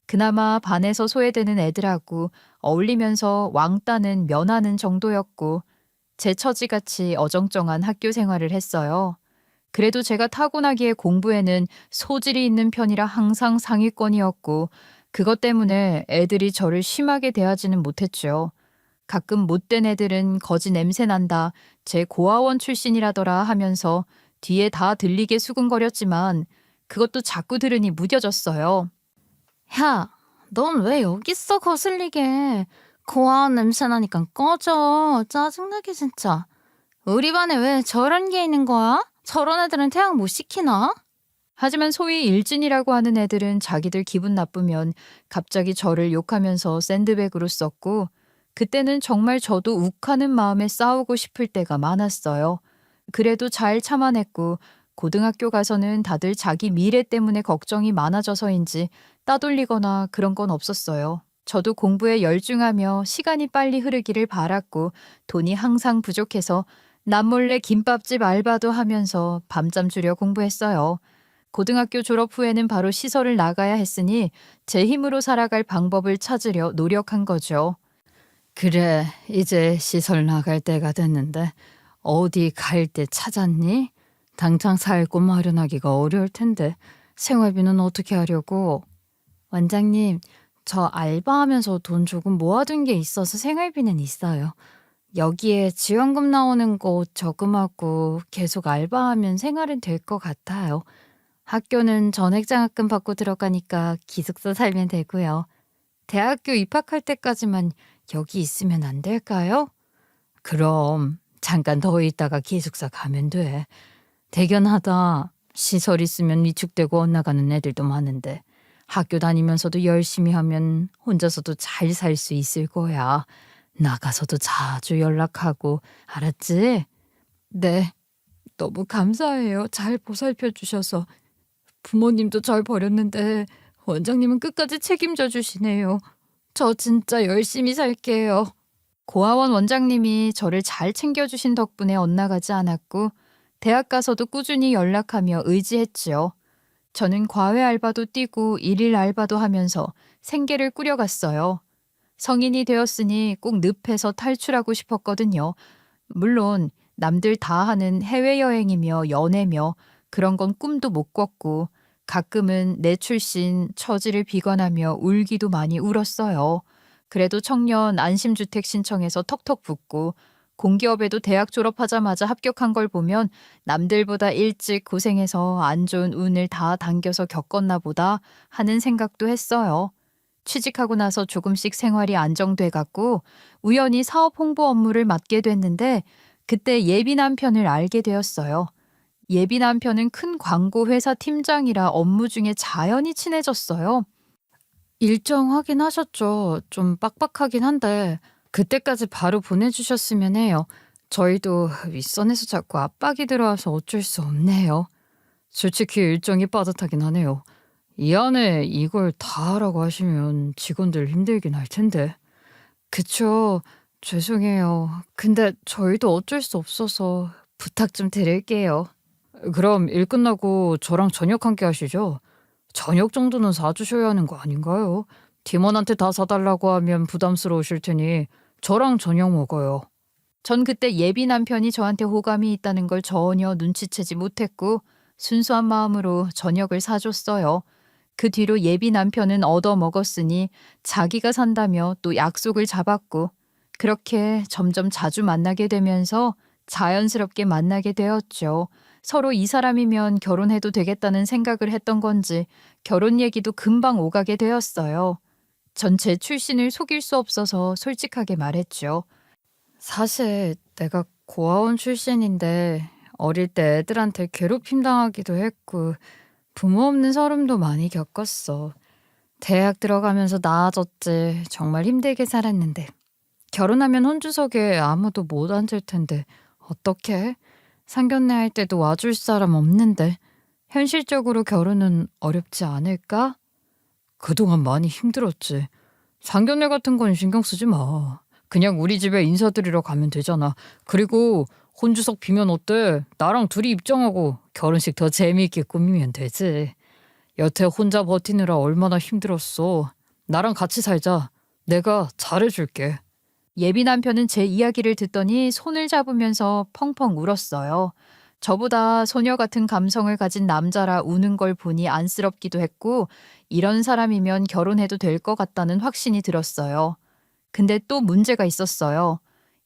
그나마 반에서 소외되는 애들하고 어울리면서 왕따는 면하는 정도였고 제 처지같이 어정쩡한 학교 생활을 했어요. 그래도 제가 타고나기에 공부에는 소질이 있는 편이라 항상 상위권이었고 그것 때문에 애들이 저를 심하게 대하지는 못했죠. 가끔 못된 애들은 거지 냄새 난다, 제 고아원 출신이라더라 하면서 뒤에 다 들리게 수군거렸지만 그것도 자꾸 들으니 무뎌졌어요. 야, 넌 왜 여기 있어 거슬리게. 고아원 냄새 나니까 꺼져. 짜증나게 진짜. 우리 반에 왜 저런 게 있는 거야? 저런 애들은 퇴학 못 시키나? 하지만 소위 일진이라고 하는 애들은 자기들 기분 나쁘면 갑자기 저를 욕하면서 샌드백으로 썼고 그때는 정말 저도 욱하는 마음에 싸우고 싶을 때가 많았어요. 그래도 잘 참아냈고 고등학교 가서는 다들 자기 미래 때문에 걱정이 많아져서인지 따돌리거나 그런 건 없었어요. 저도 공부에 열중하며 시간이 빨리 흐르기를 바랐고 돈이 항상 부족해서 남몰래 김밥집 알바도 하면서 밤잠 주려 공부했어요. 고등학교 졸업 후에는 바로 시설을 나가야 했으니 제 힘으로 살아갈 방법을 찾으려 노력한 거죠. 그래, 이제 시설 나갈 때가 됐는데 어디 갈 때 찾았니? 당장 살 곳 마련하기가 어려울 텐데 생활비는 어떻게 하려고? 원장님, 저 알바하면서 돈 조금 모아둔 게 있어서 생활비는 있어요. 여기에 지원금 나오는 곳 저금하고 계속 알바하면 생활은 될 것 같아요. 학교는 전액장학금 받고 들어가니까 기숙사 살면 되고요. 대학교 입학할 때까지만 여기 있으면 안 될까요? 그럼 잠깐 더 있다가 기숙사 가면 돼. 대견하다. 시설 있으면 위축되고 엇나가는 애들도 많은데 학교 다니면서도 열심히 하면 혼자서도 잘 살 수 있을 거야. 나가서도 자주 연락하고, 알았지? 네, 너무 감사해요. 잘 보살펴 주셔서. 부모님도 절 버렸는데 원장님은 끝까지 책임져 주시네요. 저 진짜 열심히 살게요. 고아원 원장님이 저를 잘 챙겨주신 덕분에 엇나가지 않았고 대학 가서도 꾸준히 연락하며 의지했지요. 저는 과외 알바도 뛰고 일일 알바도 하면서 생계를 꾸려갔어요. 성인이 되었으니 꼭 늪에서 탈출하고 싶었거든요. 물론 남들 다 하는 해외여행이며 연애며 그런 건 꿈도 못 꿨고 가끔은 내 출신 처지를 비관하며 울기도 많이 울었어요. 그래도 청년 안심주택 신청해서 턱턱 붙고 공기업에도 대학 졸업하자마자 합격한 걸 보면 남들보다 일찍 고생해서 안 좋은 운을 다 당겨서 겪었나 보다 하는 생각도 했어요. 취직하고 나서 조금씩 생활이 안정돼 갔고 우연히 사업 홍보 업무를 맡게 됐는데 그때 예비 남편을 알게 되었어요. 예비 남편은 큰 광고 회사 팀장이라 업무 중에 자연히 친해졌어요. 일정 확인하셨죠? 좀 빡빡하긴 한데 그때까지 바로 보내주셨으면 해요. 저희도 윗선에서 자꾸 압박이 들어와서 어쩔 수 없네요. 솔직히 일정이 빠듯하긴 하네요. 이 안에 이걸 다 하라고 하시면 직원들 힘들긴 할 텐데. 그쵸. 죄송해요. 근데 저희도 어쩔 수 없어서 부탁 좀 드릴게요. 그럼 일 끝나고 저랑 저녁 함께 하시죠? 저녁 정도는 사주셔야 하는 거 아닌가요? 팀원한테 다 사달라고 하면 부담스러우실 테니 저랑 저녁 먹어요. 전 그때 예비 남편이 저한테 호감이 있다는 걸 전혀 눈치채지 못했고 순수한 마음으로 저녁을 사줬어요. 그 뒤로 예비 남편은 얻어먹었으니 자기가 산다며 또 약속을 잡았고 그렇게 점점 자주 만나게 되면서 자연스럽게 만나게 되었죠. 서로 이 사람이면 결혼해도 되겠다는 생각을 했던 건지 결혼 얘기도 금방 오가게 되었어요. 전 제 출신을 속일 수 없어서 솔직하게 말했죠. 사실 내가 고아원 출신인데 어릴 때 애들한테 괴롭힘 당하기도 했고 부모 없는 서름도 많이 겪었어. 대학 들어가면서 나아졌지. 정말 힘들게 살았는데. 결혼하면 혼주석에 아무도 못 앉을 텐데 어떡해? 상견례 할 때도 와줄 사람 없는데 현실적으로 결혼은 어렵지 않을까? 그동안 많이 힘들었지. 상견례 같은 건 신경 쓰지 마. 그냥 우리 집에 인사드리러 가면 되잖아. 그리고 혼주석 비면 어때? 나랑 둘이 입장하고 결혼식 더 재미있게 꾸미면 되지. 여태 혼자 버티느라 얼마나 힘들었어. 나랑 같이 살자. 내가 잘해줄게. 예비 남편은 제 이야기를 듣더니 손을 잡으면서 펑펑 울었어요. 저보다 소녀 같은 감성을 가진 남자라 우는 걸 보니 안쓰럽기도 했고 이런 사람이면 결혼해도 될 것 같다는 확신이 들었어요. 근데 또 문제가 있었어요.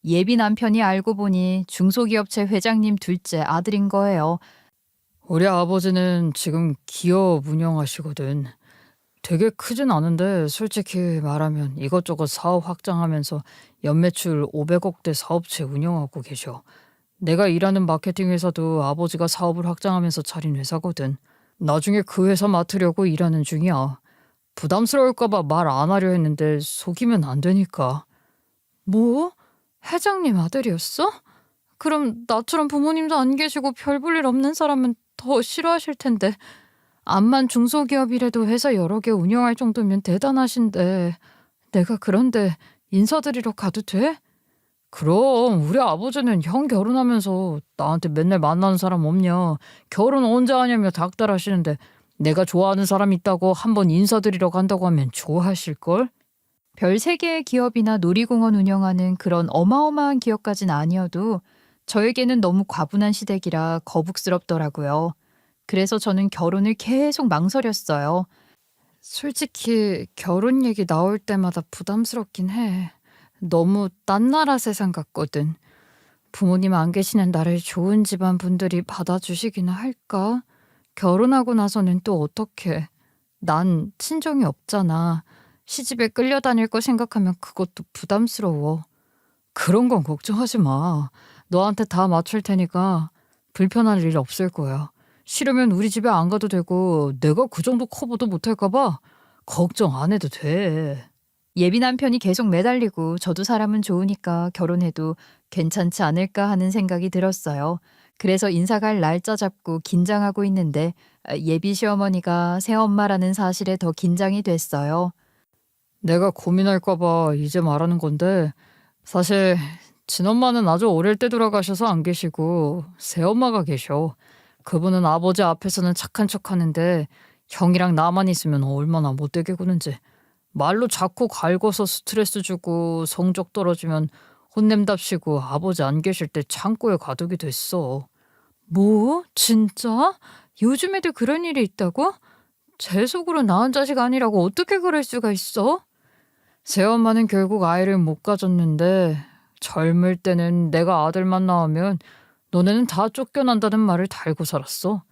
예비 남편이 알고 보니 중소기업체 회장님 둘째 아들인 거예요. 우리 아버지는 지금 기업 운영하시거든. 되게 크진 않은데 솔직히 말하면 이것저것 사업 확장하면서 연매출 500억대 사업체 운영하고 계셔. 내가 일하는 마케팅 회사도 아버지가 사업을 확장하면서 차린 회사거든. 나중에 그 회사 맡으려고 일하는 중이야. 부담스러울까봐 말 안 하려 했는데 속이면 안 되니까. 뭐? 회장님 아들이었어? 그럼 나처럼 부모님도 안 계시고 별 볼 일 없는 사람은 더 싫어하실 텐데. 암만 중소기업이라도 회사 여러 개 운영할 정도면 대단하신데 내가 그런데 인사드리러 가도 돼? 그럼 우리 아버지는 형 결혼하면서 나한테 맨날 만나는 사람 없냐, 결혼 언제 하냐며 닥달하시는데 내가 좋아하는 사람 있다고 한번 인사드리러 간다고 하면 좋아하실걸? 별 3개의 기업이나 놀이공원 운영하는 그런 어마어마한 기업까진 아니어도 저에게는 너무 과분한 시댁이라 거북스럽더라고요. 그래서 저는 결혼을 계속 망설였어요. 솔직히 결혼 얘기 나올 때마다 부담스럽긴 해. 너무 딴 나라 세상 같거든. 부모님 안 계시는 나를 좋은 집안 분들이 받아주시기나 할까? 결혼하고 나서는 또 어떡해. 난 친정이 없잖아. 시집에 끌려다닐 거 생각하면 그것도 부담스러워. 그런 건 걱정하지 마. 너한테 다 맞출 테니까 불편할 일 없을 거야. 싫으면 우리 집에 안 가도 되고 내가 그 정도 커버도 못할까 봐 걱정 안 해도 돼. 예비 남편이 계속 매달리고 저도 사람은 좋으니까 결혼해도 괜찮지 않을까 하는 생각이 들었어요. 그래서 인사갈 날짜 잡고 긴장하고 있는데 예비 시어머니가 새엄마라는 사실에 더 긴장이 됐어요. 내가 고민할까 봐 이제 말하는 건데 사실 친엄마는 아주 어릴 때 돌아가셔서 안 계시고 새엄마가 계셔. 그분은 아버지 앞에서는 착한 척하는데 형이랑 나만 있으면 얼마나 못되게 구는지. 말로 자꾸 갈궈서 스트레스 주고 성적 떨어지면 혼냄답시고 아버지 안 계실 때 창고에 가두게 됐어. 뭐? 진짜? 요즘 애들 그런 일이 있다고? 제 속으로 낳은 자식 아니라고 어떻게 그럴 수가 있어? 새엄마는 결국 아이를 못 가졌는데 젊을 때는 내가 아들만 낳으면 너네는 다 쫓겨난다는 말을 달고 살았어.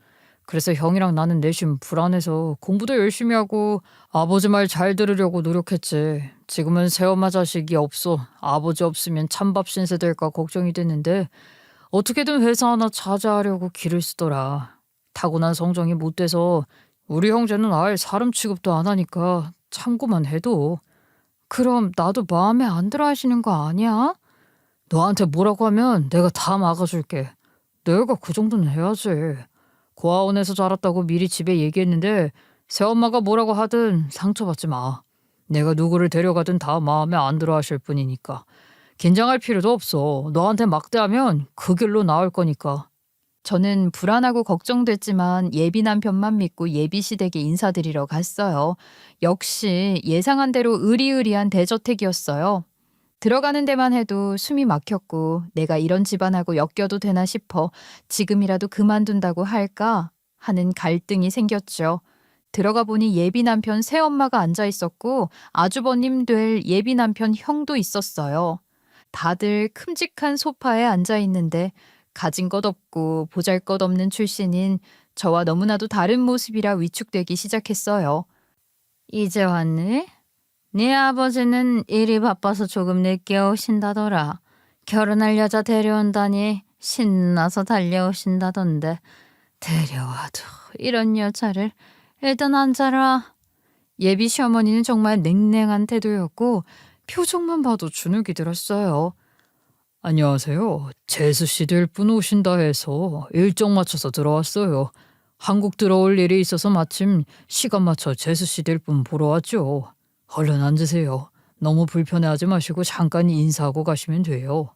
그래서 형이랑 나는 내심 불안해서 공부도 열심히 하고 아버지 말 잘 들으려고 노력했지. 지금은 새엄마 자식이 없어 아버지 없으면 찬밥 신세 될까 걱정이 됐는데 어떻게든 회사 하나 차지하려고 길을 쓰더라. 타고난 성정이 못 돼서 우리 형제는 아예 사람 취급도 안 하니까 참고만 해도. 그럼 나도 마음에 안 들어 하시는 거 아니야? 너한테 뭐라고 하면 내가 다 막아줄게. 내가 그 정도는 해야지. 고아원에서 자랐다고 미리 집에 얘기했는데 새엄마가 뭐라고 하든 상처받지 마. 내가 누구를 데려가든 다 마음에 안 들어 하실 뿐이니까. 긴장할 필요도 없어. 너한테 막대하면 그 길로 나올 거니까. 저는 불안하고 걱정됐지만 예비 남편만 믿고 예비 시댁에 인사드리러 갔어요. 역시 예상한 대로 의리의리한 대저택이었어요. 들어가는 데만 해도 숨이 막혔고 내가 이런 집안하고 엮여도 되나 싶어 지금이라도 그만둔다고 할까 하는 갈등이 생겼죠. 들어가 보니 예비 남편 새엄마가 앉아 있었고 아주버님 될 예비 남편 형도 있었어요. 다들 큼직한 소파에 앉아 있는데 가진 것 없고 보잘것없는 출신인 저와 너무나도 다른 모습이라 위축되기 시작했어요. 이제 왔니? 네 아버지는 일이 바빠서 조금 늦게 오신다더라. 결혼할 여자 데려온다니 신나서 달려오신다던데. 데려와도 이런 여자를. 일단 앉아라. 예비 시어머니는 정말 냉랭한 태도였고 표정만 봐도 주눅이 들었어요. 안녕하세요. 재수 씨 될 분 오신다 해서 일정 맞춰서 들어왔어요. 한국 들어올 일이 있어서 마침 시간 맞춰 재수 씨 될 분 보러 왔죠. 얼른 앉으세요. 너무 불편해하지 마시고 잠깐 인사하고 가시면 돼요.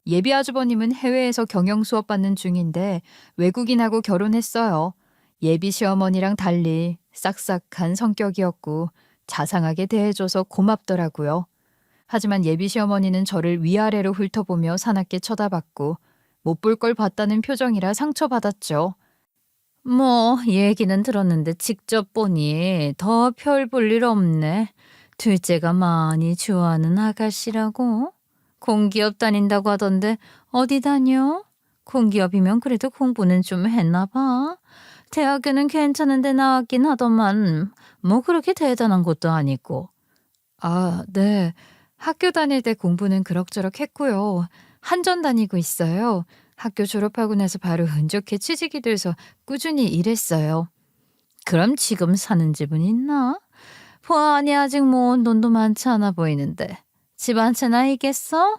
예비 아주버님은 해외에서 경영 수업 받는 중인데 외국인하고 결혼했어요. 예비 시어머니랑 달리 싹싹한 성격이었고 자상하게 대해줘서 고맙더라고요. 하지만 예비 시어머니는 저를 위아래로 훑어보며 사납게 쳐다봤고 못 볼 걸 봤다는 표정이라 상처받았죠. 뭐 얘기는 들었는데 직접 보니 더 별 볼 일 없네. 둘째가 많이 좋아하는 아가씨라고. 공기업 다닌다고 하던데 어디 다녀? 공기업이면 그래도 공부는 좀 했나 봐. 대학교는 괜찮은데 나왔긴 하더만 뭐 그렇게 대단한 것도 아니고. 아, 네. 학교 다닐 때 공부는 그럭저럭 했고요. 한전 다니고 있어요. 학교 졸업하고 나서 바로 운 좋게 취직이 돼서 꾸준히 일했어요. 그럼 지금 사는 집은 있나? 보아하니 아직 모은 돈도 많지 않아 보이는데 집 한 채나 있겠어?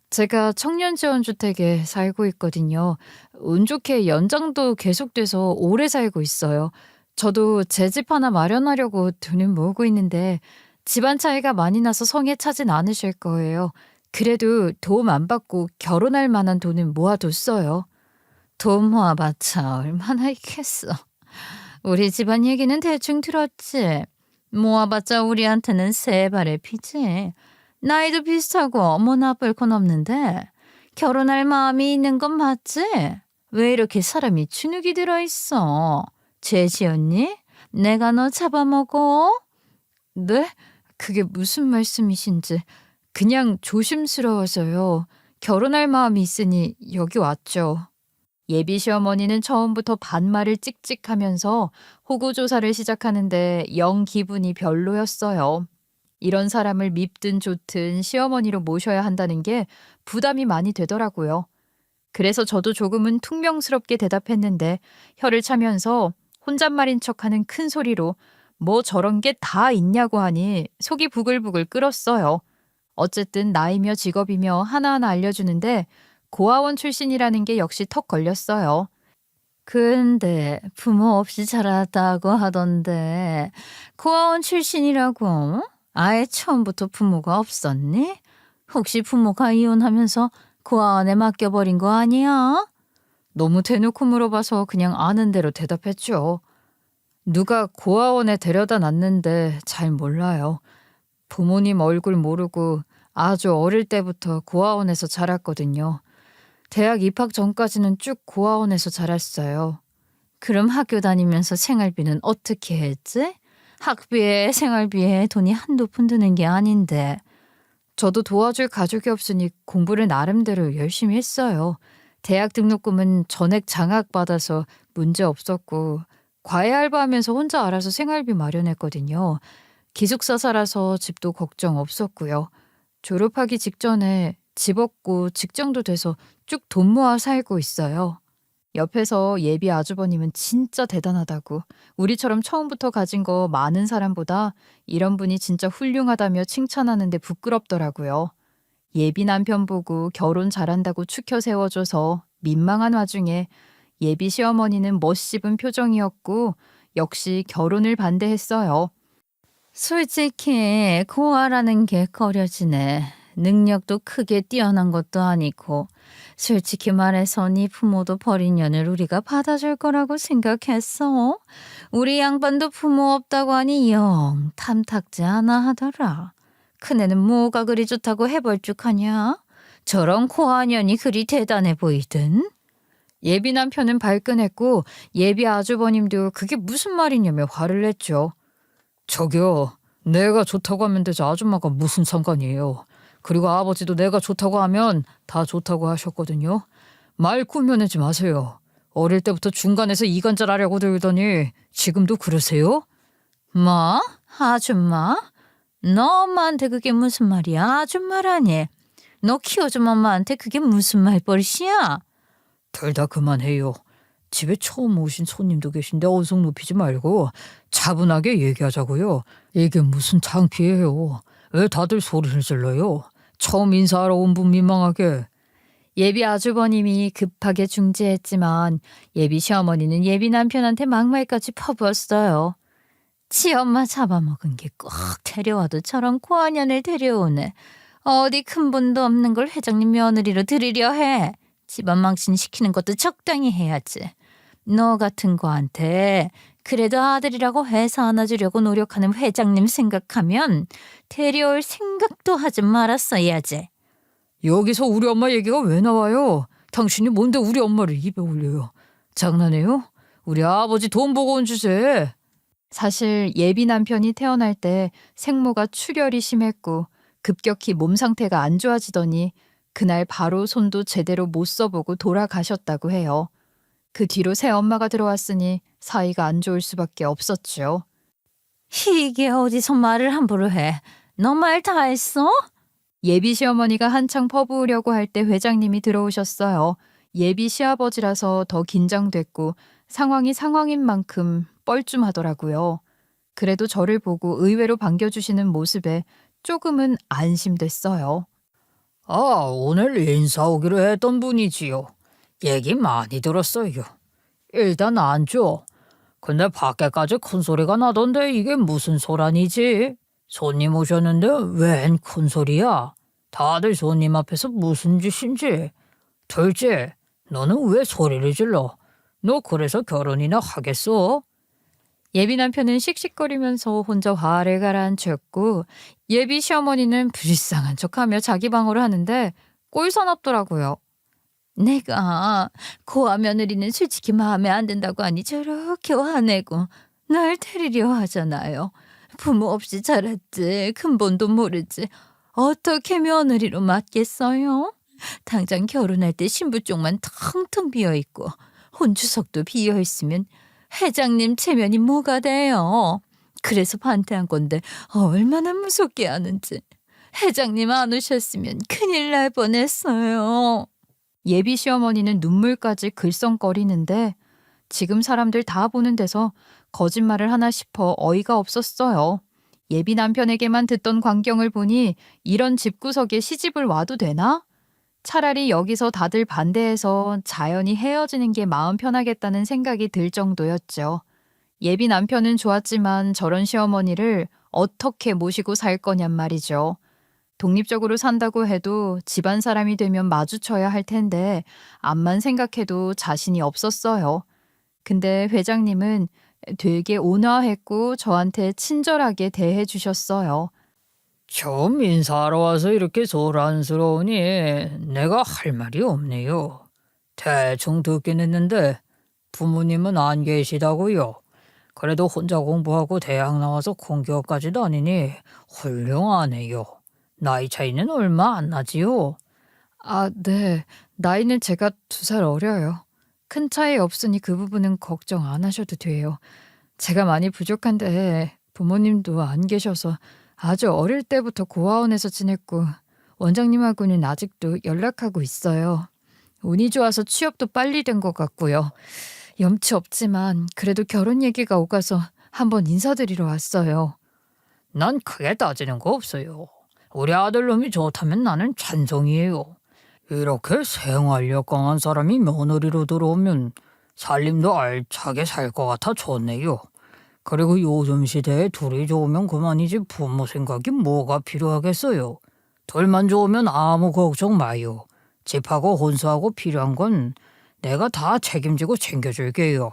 제가 청년지원주택에 살고 있거든요. 운 좋게 연장도 계속돼서 오래 살고 있어요. 저도 제 집 하나 마련하려고 돈을 모으고 있는데 집안 차이가 많이 나서 성에 차진 않으실 거예요. 그래도 도움 안 받고 결혼할 만한 돈을 모아뒀어요. 돈 모아봤자 얼마나 있겠어. 우리 집안 얘기는 대충 들었지. 모아봤자 우리한테는 세 발의 피지. 나이도 비슷하고 뭐 나쁠 건 없는데 결혼할 마음이 있는 건 맞지? 왜 이렇게 사람이 주눅이 들어있어? 죄 지었니? 내가 너 잡아먹어? 네? 그게 무슨 말씀이신지. 그냥 조심스러워서요. 결혼할 마음이 있으니 여기 왔죠. 예비 시어머니는 처음부터 반말을 찍찍하면서 호구조사를 시작하는데 영 기분이 별로였어요. 이런 사람을 밉든 좋든 시어머니로 모셔야 한다는 게 부담이 많이 되더라고요. 그래서 저도 조금은 퉁명스럽게 대답했는데 혀를 차면서 혼잣말인 척하는 큰 소리로 뭐 저런 게 다 있냐고 하니 속이 부글부글 끓었어요. 어쨌든 나이며 직업이며 하나하나 알려주는데 고아원 출신이라는 게 역시 턱 걸렸어요. 근데 부모 없이 자랐다고 하던데 고아원 출신이라고? 아예 처음부터 부모가 없었니? 혹시 부모가 이혼하면서 고아원에 맡겨버린 거 아니야? 너무 대놓고 물어봐서 그냥 아는 대로 대답했죠. 누가 고아원에 데려다 놨는데 잘 몰라요. 부모님 얼굴 모르고 아주 어릴 때부터 고아원에서 자랐거든요. 대학 입학 전까지는 쭉 고아원에서 자랐어요. 그럼 학교 다니면서 생활비는 어떻게 했지? 학비에 생활비에 돈이 한두 푼 드는 게 아닌데. 저도 도와줄 가족이 없으니 공부를 나름대로 열심히 했어요. 대학 등록금은 전액 장학 받아서 문제 없었고 과외 알바하면서 혼자 알아서 생활비 마련했거든요. 기숙사사라서 집도 걱정 없었고요. 졸업하기 직전에 집 얻고 직장도 돼서 쭉 돈 모아 살고 있어요. 옆에서 예비 아주버님은 진짜 대단하다고, 우리처럼 처음부터 가진 거 많은 사람보다 이런 분이 진짜 훌륭하다며 칭찬하는데 부끄럽더라고요. 예비 남편 보고 결혼 잘한다고 추켜 세워줘서 민망한 와중에 예비 시어머니는 멋씹은 표정이었고 역시 결혼을 반대했어요. 솔직히 고아라는 게 거려지네. 능력도 크게 뛰어난 것도 아니고 솔직히 말해서 네 부모도 버린 년을 우리가 받아줄 거라고 생각했어. 우리 양반도 부모 없다고 하니 영 탐탁지 않아 하더라. 큰애는 뭐가 그리 좋다고 해벌쭉하냐? 저런 고아년이 그리 대단해 보이든. 예비 남편은 발끈했고 예비 아주버님도 그게 무슨 말이냐며 화를 냈죠. 저기요, 내가 좋다고 하면 되지 아줌마가 무슨 상관이에요. 그리고 아버지도 내가 좋다고 하면 다 좋다고 하셨거든요. 말 꾸며내지 마세요. 어릴 때부터 중간에서 이간질하려고 들더니 지금도 그러세요? 뭐? 아줌마? 너 엄마한테 그게 무슨 말이야? 아줌마라니. 너 키워준 엄마한테 그게 무슨 말버릇이야? 둘 다 그만해요. 집에 처음 오신 손님도 계신데 언성 높이지 말고 차분하게 얘기하자고요. 이게 무슨 창피해요. 왜 다들 소리를 질러요? 처음 인사하러 온 분 민망하게. 예비 아주버님이 급하게 중지했지만 예비 시어머니는 예비 남편한테 막말까지 퍼부었어요. 지 엄마 잡아먹은 게 꼭 데려와도 저런 고아년을 데려오네. 어디 큰 분도 없는 걸 회장님 며느리로 들이려 해. 집안 망신시키는 것도 적당히 해야지. 너 같은 거한테 그래도 아들이라고 회사 하나 주려고 노력하는 회장님 생각하면 데려올 생각도 하지 말았어야지. 여기서 우리 엄마 얘기가 왜 나와요? 당신이 뭔데 우리 엄마를 입에 올려요? 장난해요? 우리 아버지 돈 보고 온 주제. 사실 예비 남편이 태어날 때 생모가 출혈이 심했고 급격히 몸 상태가 안 좋아지더니 그날 바로 손도 제대로 못 써보고 돌아가셨다고 해요. 그 뒤로 새 엄마가 들어왔으니 사이가 안 좋을 수밖에 없었죠. 이게 어디서 말을 함부로 해. 너 말 다 했어? 예비 시어머니가 한창 퍼부으려고 할 때 회장님이 들어오셨어요. 예비 시아버지라서 더 긴장됐고 상황이 상황인 만큼 뻘쭘하더라고요. 그래도 저를 보고 의외로 반겨주시는 모습에 조금은 안심됐어요. 아, 오늘 인사 오기로 했던 분이지요. 얘기 많이 들었어요. 일단 앉죠. 근데 밖에까지 큰 소리가 나던데 이게 무슨 소란이지? 손님 오셨는데 웬 큰 소리야? 다들 손님 앞에서 무슨 짓인지. 둘째, 너는 왜 소리를 질러? 너 그래서 결혼이나 하겠어? 예비 남편은 씩씩거리면서 혼자 화를 가라앉혔고 예비 시어머니는 불쌍한 척하며 자기 방어를 하는데 꼴사납더라고요. 내가 고아 며느리는 솔직히 마음에 안 든다고 하니 저렇게 화내고 날 데리려 하잖아요. 부모 없이 자랐지 근본도 모르지 어떻게 며느리로 맡겠어요? 당장 결혼할 때 신부 쪽만 텅텅 비어있고 혼주석도 비어있으면 회장님 체면이 뭐가 돼요? 그래서 반대한 건데 얼마나 무섭게 하는지. 회장님 안 오셨으면 큰일 날 뻔했어요. 예비 시어머니는 눈물까지 글썽거리는데 지금 사람들 다 보는 데서 거짓말을 하나 싶어 어이가 없었어요. 예비 남편에게만 듣던 광경을 보니 이런 집구석에 시집을 와도 되나? 차라리 여기서 다들 반대해서 자연히 헤어지는 게 마음 편하겠다는 생각이 들 정도였죠. 예비 남편은 좋았지만 저런 시어머니를 어떻게 모시고 살 거냔 말이죠. 독립적으로 산다고 해도 집안 사람이 되면 마주쳐야 할 텐데 암만 생각해도 자신이 없었어요. 근데 회장님은 되게 온화했고 저한테 친절하게 대해 주셨어요. 처음 인사하러 와서 이렇게 소란스러우니 내가 할 말이 없네요. 대충 듣긴 했는데 부모님은 안 계시다고요. 그래도 혼자 공부하고 대학 나와서 공교까지 다니니 훌륭하네요. 나이 차이는 얼마 안 나지요? 아, 네. 나이는 제가 2살 어려요. 큰 차이 없으니 그 부분은 걱정 안 하셔도 돼요. 제가 많이 부족한데 부모님도 안 계셔서 아주 어릴 때부터 고아원에서 지냈고 원장님하고는 아직도 연락하고 있어요. 운이 좋아서 취업도 빨리 된 것 같고요. 염치 없지만 그래도 결혼 얘기가 오가서 한번 인사드리러 왔어요. 난 크게 따지는 거 없어요. 우리 아들놈이 좋다면 나는 찬성이에요. 이렇게 생활력 강한 사람이 며느리로 들어오면 살림도 알차게 살 것 같아 좋네요. 그리고 요즘 시대에 둘이 좋으면 그만이지 부모 생각이 뭐가 필요하겠어요. 둘만 좋으면 아무 걱정 마요. 집하고 혼수하고 필요한 건 내가 다 책임지고 챙겨줄게요.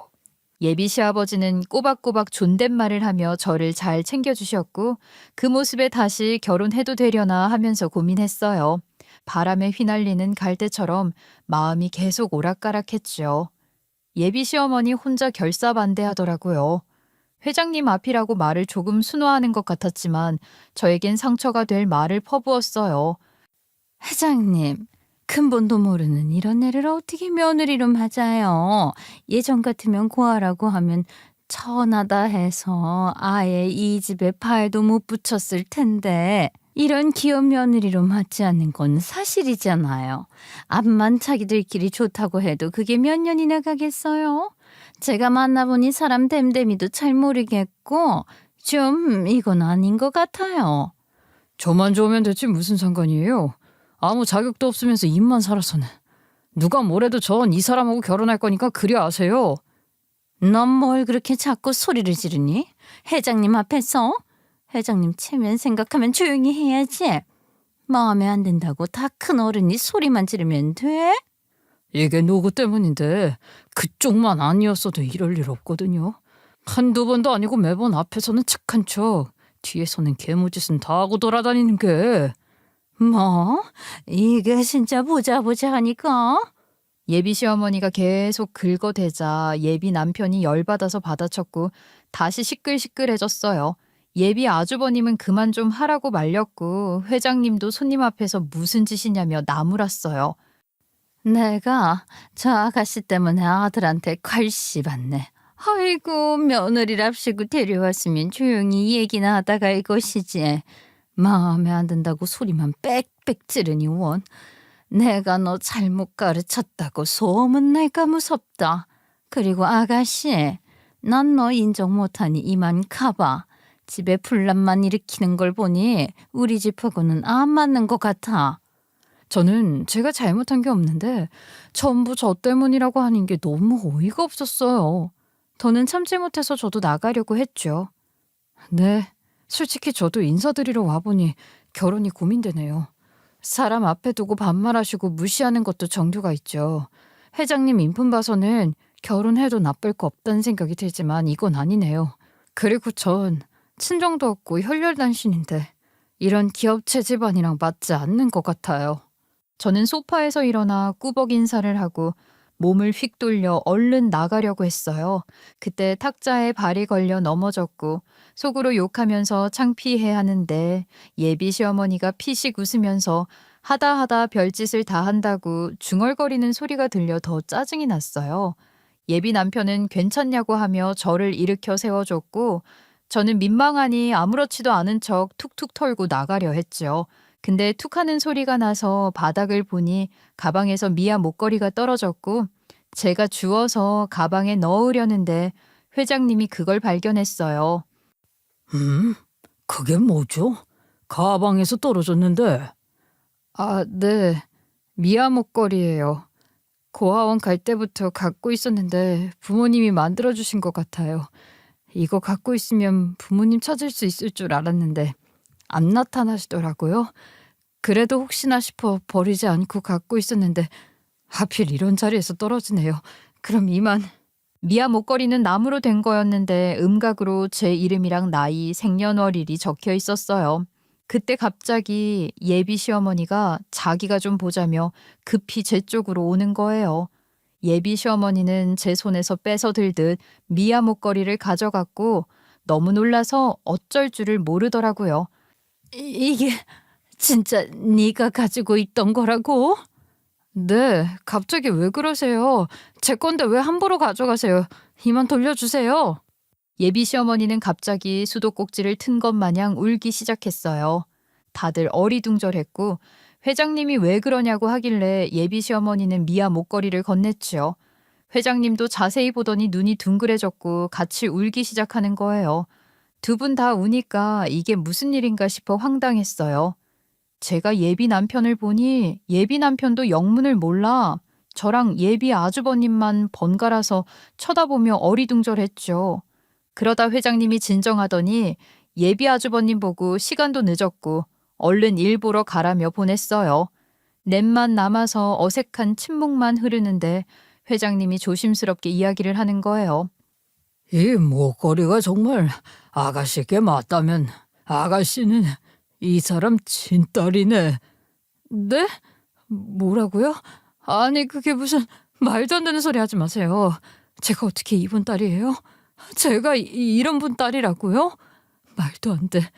예비 시아버지는 꼬박꼬박 존댓말을 하며 저를 잘 챙겨주셨고 그 모습에 다시 결혼해도 되려나 하면서 고민했어요. 바람에 휘날리는 갈대처럼 마음이 계속 오락가락했죠. 예비 시어머니 혼자 결사반대하더라고요. 회장님 앞이라고 말을 조금 순화하는 것 같았지만 저에겐 상처가 될 말을 퍼부었어요. 회장님, 근본도 모르는 이런 애를 어떻게 며느리로 맞아요. 예전 같으면 고아라고 하면 천하다 해서 아예 이 집에 발도 못 붙였을 텐데 이런 기업 며느리로 맞지 않는 건 사실이잖아요. 암만 자기들끼리 좋다고 해도 그게 몇 년이나 가겠어요? 제가 만나보니 사람 됨됨이도 잘 모르겠고 좀 이건 아닌 것 같아요. 저만 좋으면 됐지 무슨 상관이에요. 아무 자격도 없으면서 입만 살아서는. 누가 뭐래도 전 이 사람하고 결혼할 거니까 그리 아세요. 넌 뭘 그렇게 자꾸 소리를 지르니? 회장님 앞에서? 회장님 체면 생각하면 조용히 해야지. 마음에 안 든다고 다 큰 어른이 소리만 지르면 돼? 이게 누구 때문인데 그쪽만 아니었어도 이럴 일 없거든요. 한두 번도 아니고 매번 앞에서는 착한 척 뒤에서는 개무짓은 다 하고 돌아다니는 게. 뭐? 이게 진짜 보자 하니까? 예비 시어머니가 계속 긁어대자 예비 남편이 열받아서 받아쳤고 다시 시끌시끌해졌어요. 예비 아주버님은 그만 좀 하라고 말렸고 회장님도 손님 앞에서 무슨 짓이냐며 나무랐어요. 내가 저 아가씨 때문에 아들한테 콸씨 받네. 아이고 며느리랍시고 데려왔으면 조용히 얘기나 하다가 이것이지. 마음에 안 든다고 소리만 빽빽 지르니 원. 내가 너 잘못 가르쳤다고 소문날까 무섭다. 그리고 아가씨, 난 너 인정 못하니 이만 가봐. 집에 분란만 일으키는 걸 보니 우리 집하고는 안 맞는 것 같아. 저는 제가 잘못한 게 없는데 전부 저 때문이라고 하는 게 너무 어이가 없었어요. 더는 참지 못해서 저도 나가려고 했죠. 네, 솔직히 저도 인사드리러 와보니 결혼이 고민되네요. 사람 앞에 두고 반말하시고 무시하는 것도 정도가 있죠. 회장님 인품 봐서는 결혼해도 나쁠 거 없다는 생각이 들지만 이건 아니네요. 그리고 전 친정도 없고 혈혈단신인데 이런 기업체 집안이랑 맞지 않는 것 같아요. 저는 소파에서 일어나 꾸벅 인사를 하고 몸을 휙 돌려 얼른 나가려고 했어요. 그때 탁자에 발이 걸려 넘어졌고 속으로 욕하면서 창피해 하는데 예비 시어머니가 피식 웃으면서 하다 별짓을 다 한다고 중얼거리는 소리가 들려 더 짜증이 났어요. 예비 남편은 괜찮냐고 하며 저를 일으켜 세워줬고 저는 민망하니 아무렇지도 않은 척 툭툭 털고 나가려 했죠. 근데 툭 하는 소리가 나서 바닥을 보니 가방에서 미아 목걸이가 떨어졌고 제가 주워서 가방에 넣으려는데 회장님이 그걸 발견했어요. 그게 뭐죠? 가방에서 떨어졌는데. 아, 네. 미아 목걸이예요. 고아원 갈 때부터 갖고 있었는데 부모님이 만들어주신 것 같아요. 이거 갖고 있으면 부모님 찾을 수 있을 줄 알았는데 안 나타나시더라고요. 그래도 혹시나 싶어 버리지 않고 갖고 있었는데 하필 이런 자리에서 떨어지네요. 그럼 이만. 미아 목걸이는 나무로 된 거였는데 음각으로 제 이름이랑 나이, 생년월일이 적혀 있었어요. 그때 갑자기 예비 시어머니가 자기가 좀 보자며 급히 제 쪽으로 오는 거예요. 예비 시어머니는 제 손에서 뺏어 들듯 미아 목걸이를 가져갔고 너무 놀라서 어쩔 줄을 모르더라고요. 이게 진짜 네가 가지고 있던 거라고? 네, 갑자기 왜 그러세요? 제 건데 왜 함부로 가져가세요? 이만 돌려주세요. 예비 시어머니는 갑자기 수도꼭지를 튼 것 마냥 울기 시작했어요. 다들 어리둥절했고 회장님이 왜 그러냐고 하길래 예비 시어머니는 미아 목걸이를 건넸지요. 회장님도 자세히 보더니 눈이 둥그레졌고 같이 울기 시작하는 거예요. 두 분 다 우니까 이게 무슨 일인가 싶어 황당했어요. 제가 예비 남편을 보니 예비 남편도 영문을 몰라 저랑 예비 아주버님만 번갈아서 쳐다보며 어리둥절했죠. 그러다 회장님이 진정하더니 예비 아주버님 보고 시간도 늦었고 얼른 일 보러 가라며 보냈어요. 넷만 남아서 어색한 침묵만 흐르는데 회장님이 조심스럽게 이야기를 하는 거예요. 이 목걸이가 정말 아가씨께 맞다면 아가씨는 이 사람 친딸이네. 네? 뭐라고요? 아니 그게 무슨 말도 안 되는 소리 하지 마세요. 제가 어떻게 이분 딸이에요? 제가 이런 분 딸이라고요? 말도 안 돼.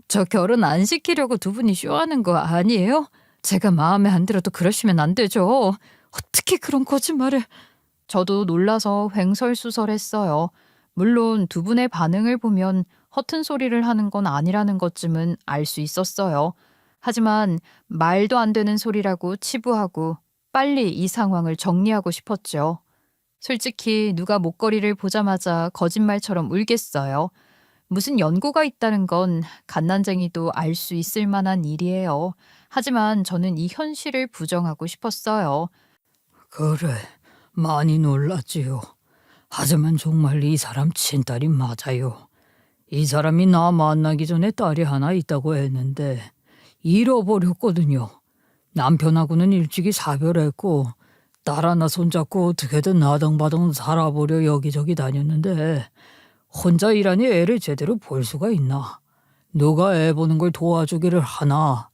저 결혼 안 시키려고 두 분이 쇼하는 거 아니에요? 제가 마음에 안 들어도 그러시면 안 되죠. 어떻게 그런 거짓말을. 저도 놀라서 횡설수설했어요. 물론 두 분의 반응을 보면 허튼 소리를 하는 건 아니라는 것쯤은 알 수 있었어요. 하지만 말도 안 되는 소리라고 치부하고 빨리 이 상황을 정리하고 싶었죠. 솔직히 누가 목걸이를 보자마자 거짓말처럼 울겠어요. 무슨 연고가 있다는 건 갓난쟁이도 알 수 있을 만한 일이에요. 하지만 저는 이 현실을 부정하고 싶었어요. 그래, 많이 놀랐지요. 하지만 정말 이 사람 친딸이 맞아요. 이 사람이 나 만나기 전에 딸이 하나 있다고 했는데 잃어버렸거든요. 남편하고는 일찍이 사별했고 딸 하나 손잡고 어떻게든 나등바등 살아보려 여기저기 다녔는데 혼자 일하니 애를 제대로 볼 수가 있나. 누가 애 보는 걸 도와주기를 하나.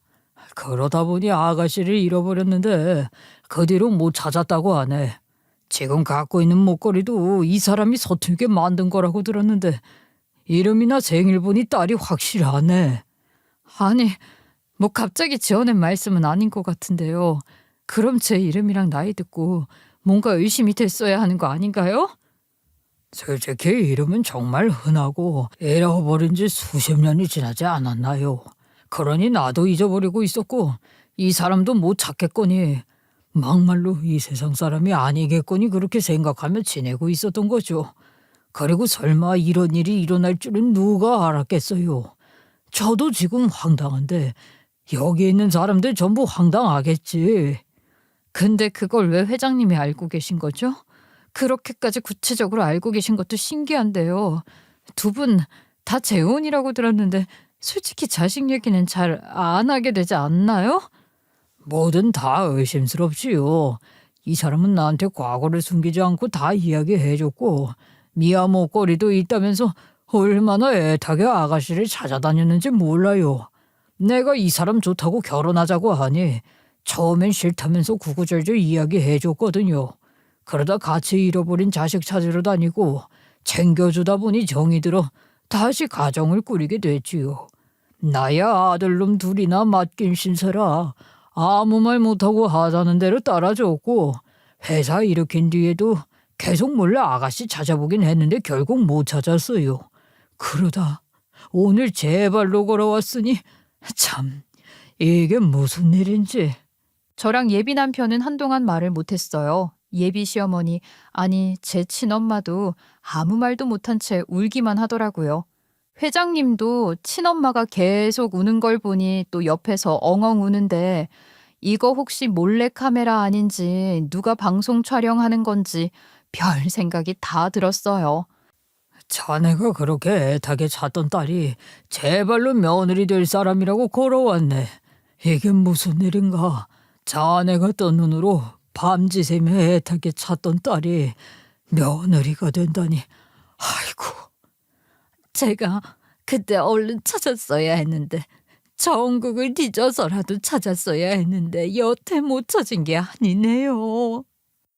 그러다 보니 아가씨를 잃어버렸는데 그 뒤로 못 찾았다고 하네. 지금 갖고 있는 목걸이도 이 사람이 서툴게 만든 거라고 들었는데 이름이나 생일본이 딸이 확실하네. 아니 뭐 갑자기 지어낸 말씀은 아닌 것 같은데요. 그럼 제 이름이랑 나이 듣고 뭔가 의심이 됐어야 하는 거 아닌가요? 솔직히 이름은 정말 흔하고 잃어버린 지 수십 년이 지나지 않았나요? 그러니 나도 잊어버리고 있었고 이 사람도 못 찾겠거니 막말로 이 세상 사람이 아니겠거니 그렇게 생각하며 지내고 있었던 거죠. 그리고 설마 이런 일이 일어날 줄은 누가 알았겠어요. 저도 지금 황당한데 여기 있는 사람들 전부 황당하겠지. 근데 그걸 왜 회장님이 알고 계신 거죠? 그렇게까지 구체적으로 알고 계신 것도 신기한데요. 두 분 다 재혼이라고 들었는데 솔직히 자식 얘기는 잘 안 하게 되지 않나요? 뭐든 다 의심스럽지요. 이 사람은 나한테 과거를 숨기지 않고 다 이야기해줬고 미아 목걸이도 있다면서 얼마나 애타게 아가씨를 찾아다녔는지 몰라요. 내가 이 사람 좋다고 결혼하자고 하니 처음엔 싫다면서 구구절절 이야기해줬거든요. 그러다 같이 잃어버린 자식 찾으러 다니고 챙겨주다 보니 정이 들어 다시 가정을 꾸리게 됐지요. 나야 아들놈 둘이나 맡긴 신세라 아무 말 못하고 하자는 대로 따라줬고 회사 일으킨 뒤에도 계속 몰래 아가씨 찾아보긴 했는데 결국 못 찾았어요. 그러다 오늘 제 발로 걸어왔으니 참 이게 무슨 일인지. 저랑 예비 남편은 한동안 말을 못했어요. 예비 시어머니, 아니 제 친엄마도 아무 말도 못한 채 울기만 하더라고요. 회장님도 친엄마가 계속 우는 걸 보니 또 옆에서 엉엉 우는데 이거 혹시 몰래카메라 아닌지 누가 방송 촬영하는 건지 별 생각이 다 들었어요. 자네가 그렇게 애타게 찾던 딸이 제발로 며느리 될 사람이라고 걸어왔네. 이게 무슨 일인가? 자네가 뜬 눈으로 밤지새며 애타게 찾던 딸이 며느리가 된다니. 아이고. 제가 그때 얼른 찾았어야 했는데 전국을 뒤져서라도 찾았어야 했는데 여태 못 찾은 게 아니네요.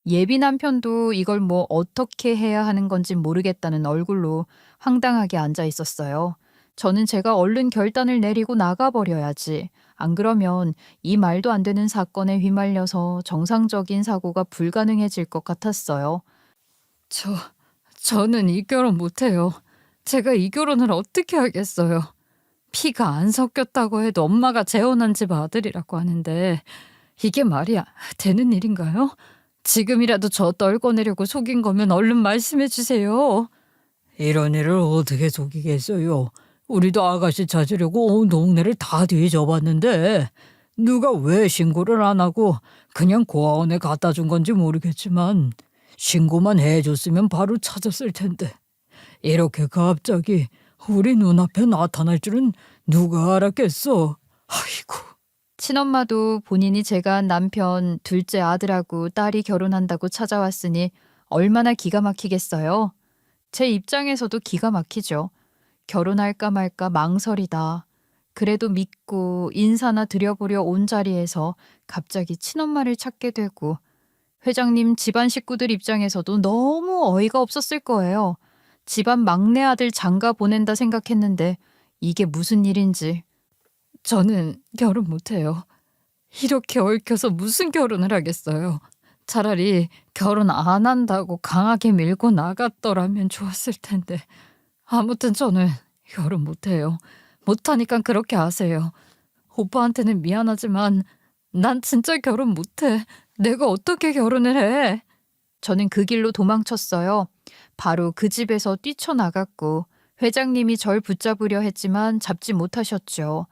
예비 남편도 이걸 뭐 어떻게 해야 하는 건지 모르겠다는 얼굴로 황당하게 앉아 있었어요. 저는 제가 얼른 결단을 내리고 나가버려야지. 안 그러면 이 말도 안 되는 사건에 휘말려서 정상적인 사고가 불가능해질 것 같았어요. 저는 이 결혼 못해요. 제가 이 결혼을 어떻게 하겠어요. 피가 안 섞였다고 해도 엄마가 재혼한 집 아들이라고 하는데 이게 말이 되는 일인가요? 지금이라도 저 떨궈내려고 속인 거면 얼른 말씀해 주세요. 이런 일을 어떻게 속이겠어요? 우리도 아가씨 찾으려고 온 동네를 다 뒤져봤는데 누가 왜 신고를 안 하고 그냥 고아원에 갖다 준 건지 모르겠지만 신고만 해줬으면 바로 찾았을 텐데 이렇게 갑자기 우리 눈앞에 나타날 줄은 누가 알았겠어. 아이고. 친엄마도 본인이 제가 남편 둘째 아들하고 딸이 결혼한다고 찾아왔으니 얼마나 기가 막히겠어요. 제 입장에서도 기가 막히죠. 결혼할까 말까 망설이다. 그래도 믿고 인사나 드려보려 온 자리에서 갑자기 친엄마를 찾게 되고 회장님 집안 식구들 입장에서도 너무 어이가 없었을 거예요. 집안 막내 아들 장가 보낸다 생각했는데 이게 무슨 일인지. 저는 결혼 못해요. 이렇게 얽혀서 무슨 결혼을 하겠어요. 차라리 결혼 안 한다고 강하게 밀고 나갔더라면 좋았을 텐데. 아무튼 저는 결혼 못해요. 못하니까 그렇게 아세요. 오빠한테는 미안하지만 난 진짜 결혼 못해. 내가 어떻게 결혼을 해? 저는 그 길로 도망쳤어요. 바로 그 집에서 뛰쳐나갔고 회장님이 절 붙잡으려 했지만 잡지 못하셨죠.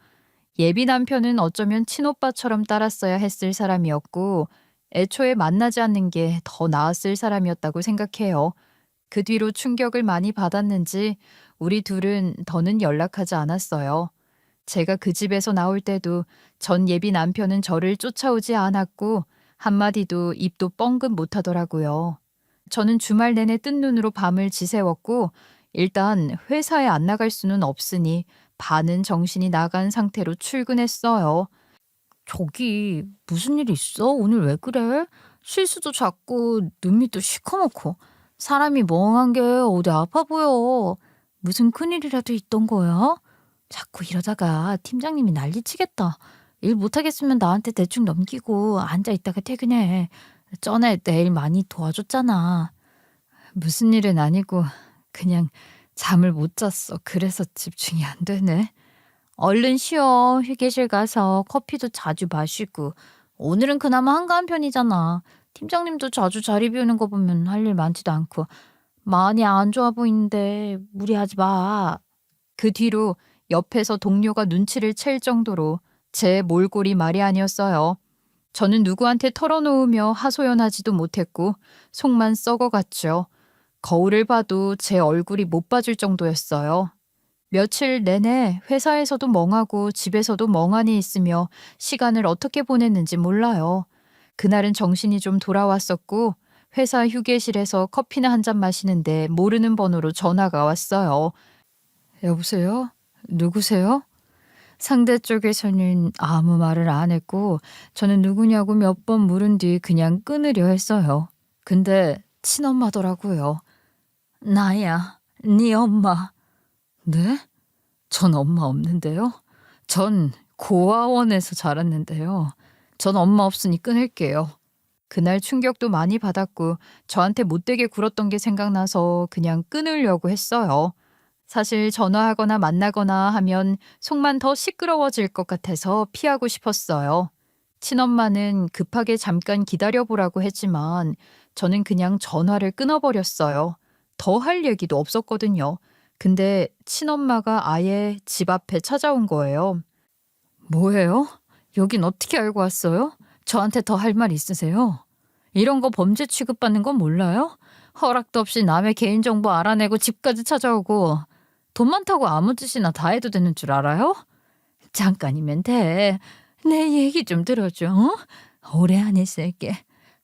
예비 남편은 어쩌면 친오빠처럼 따랐어야 했을 사람이었고 애초에 만나지 않는 게 더 나았을 사람이었다고 생각해요. 그 뒤로 충격을 많이 받았는지 우리 둘은 더는 연락하지 않았어요. 제가 그 집에서 나올 때도 전 예비 남편은 저를 쫓아오지 않았고 한마디도 입도 뻥긋 못하더라고요. 저는 주말 내내 뜬 눈으로 밤을 지새웠고 일단 회사에 안 나갈 수는 없으니 반은 정신이 나간 상태로 출근했어요. 저기 무슨 일 있어? 오늘 왜 그래? 실수도 작고 눈밑도 시커멓고 사람이 멍한 게 어디 아파 보여. 무슨 큰일이라도 있던 거야? 자꾸 이러다가 팀장님이 난리치겠다. 일 못하겠으면 나한테 대충 넘기고 앉아있다가 퇴근해. 전에 내일 많이 도와줬잖아. 무슨 일은 아니고 그냥 잠을 못 잤어. 그래서 집중이 안 되네. 얼른 쉬어. 휴게실 가서 커피도 자주 마시고. 오늘은 그나마 한가한 편이잖아. 팀장님도 자주 자리 비우는 거 보면 할 일 많지도 않고. 많이 안 좋아 보이는데 무리하지 마. 그 뒤로 옆에서 동료가 눈치를 챌 정도로 제 몰골이 말이 아니었어요. 저는 누구한테 털어놓으며 하소연하지도 못했고 속만 썩어갔죠. 거울을 봐도 제 얼굴이 못 봐줄 정도였어요. 며칠 내내 회사에서도 멍하고 집에서도 멍하니 있으며 시간을 어떻게 보냈는지 몰라요. 그날은 정신이 좀 돌아왔었고 회사 휴게실에서 커피나 한 잔 마시는데 모르는 번호로 전화가 왔어요. 여보세요? 누구세요? 상대 쪽에서는 아무 말을 안 했고 저는 누구냐고 몇 번 물은 뒤 그냥 끊으려 했어요. 근데 친엄마더라고요. 나야, 네 엄마. 네? 전 엄마 없는데요. 전 고아원에서 자랐는데요. 전 엄마 없으니 끊을게요. 그날 충격도 많이 받았고 저한테 못되게 굴었던 게 생각나서 그냥 끊으려고 했어요. 사실 전화하거나 만나거나 하면 속만 더 시끄러워질 것 같아서 피하고 싶었어요. 친엄마는 급하게 잠깐 기다려보라고 했지만 저는 그냥 전화를 끊어버렸어요. 더 할 얘기도 없었거든요. 근데 친엄마가 아예 집 앞에 찾아온 거예요. 뭐예요? 여긴 어떻게 알고 왔어요? 저한테 더 할 말 있으세요? 이런 거 범죄 취급받는 건 몰라요? 허락도 없이 남의 개인정보 알아내고 집까지 찾아오고 돈 많다고 아무 짓이나 다 해도 되는 줄 알아요? 잠깐이면 돼. 내 얘기 좀 들어줘. 어? 오래 안 있을게.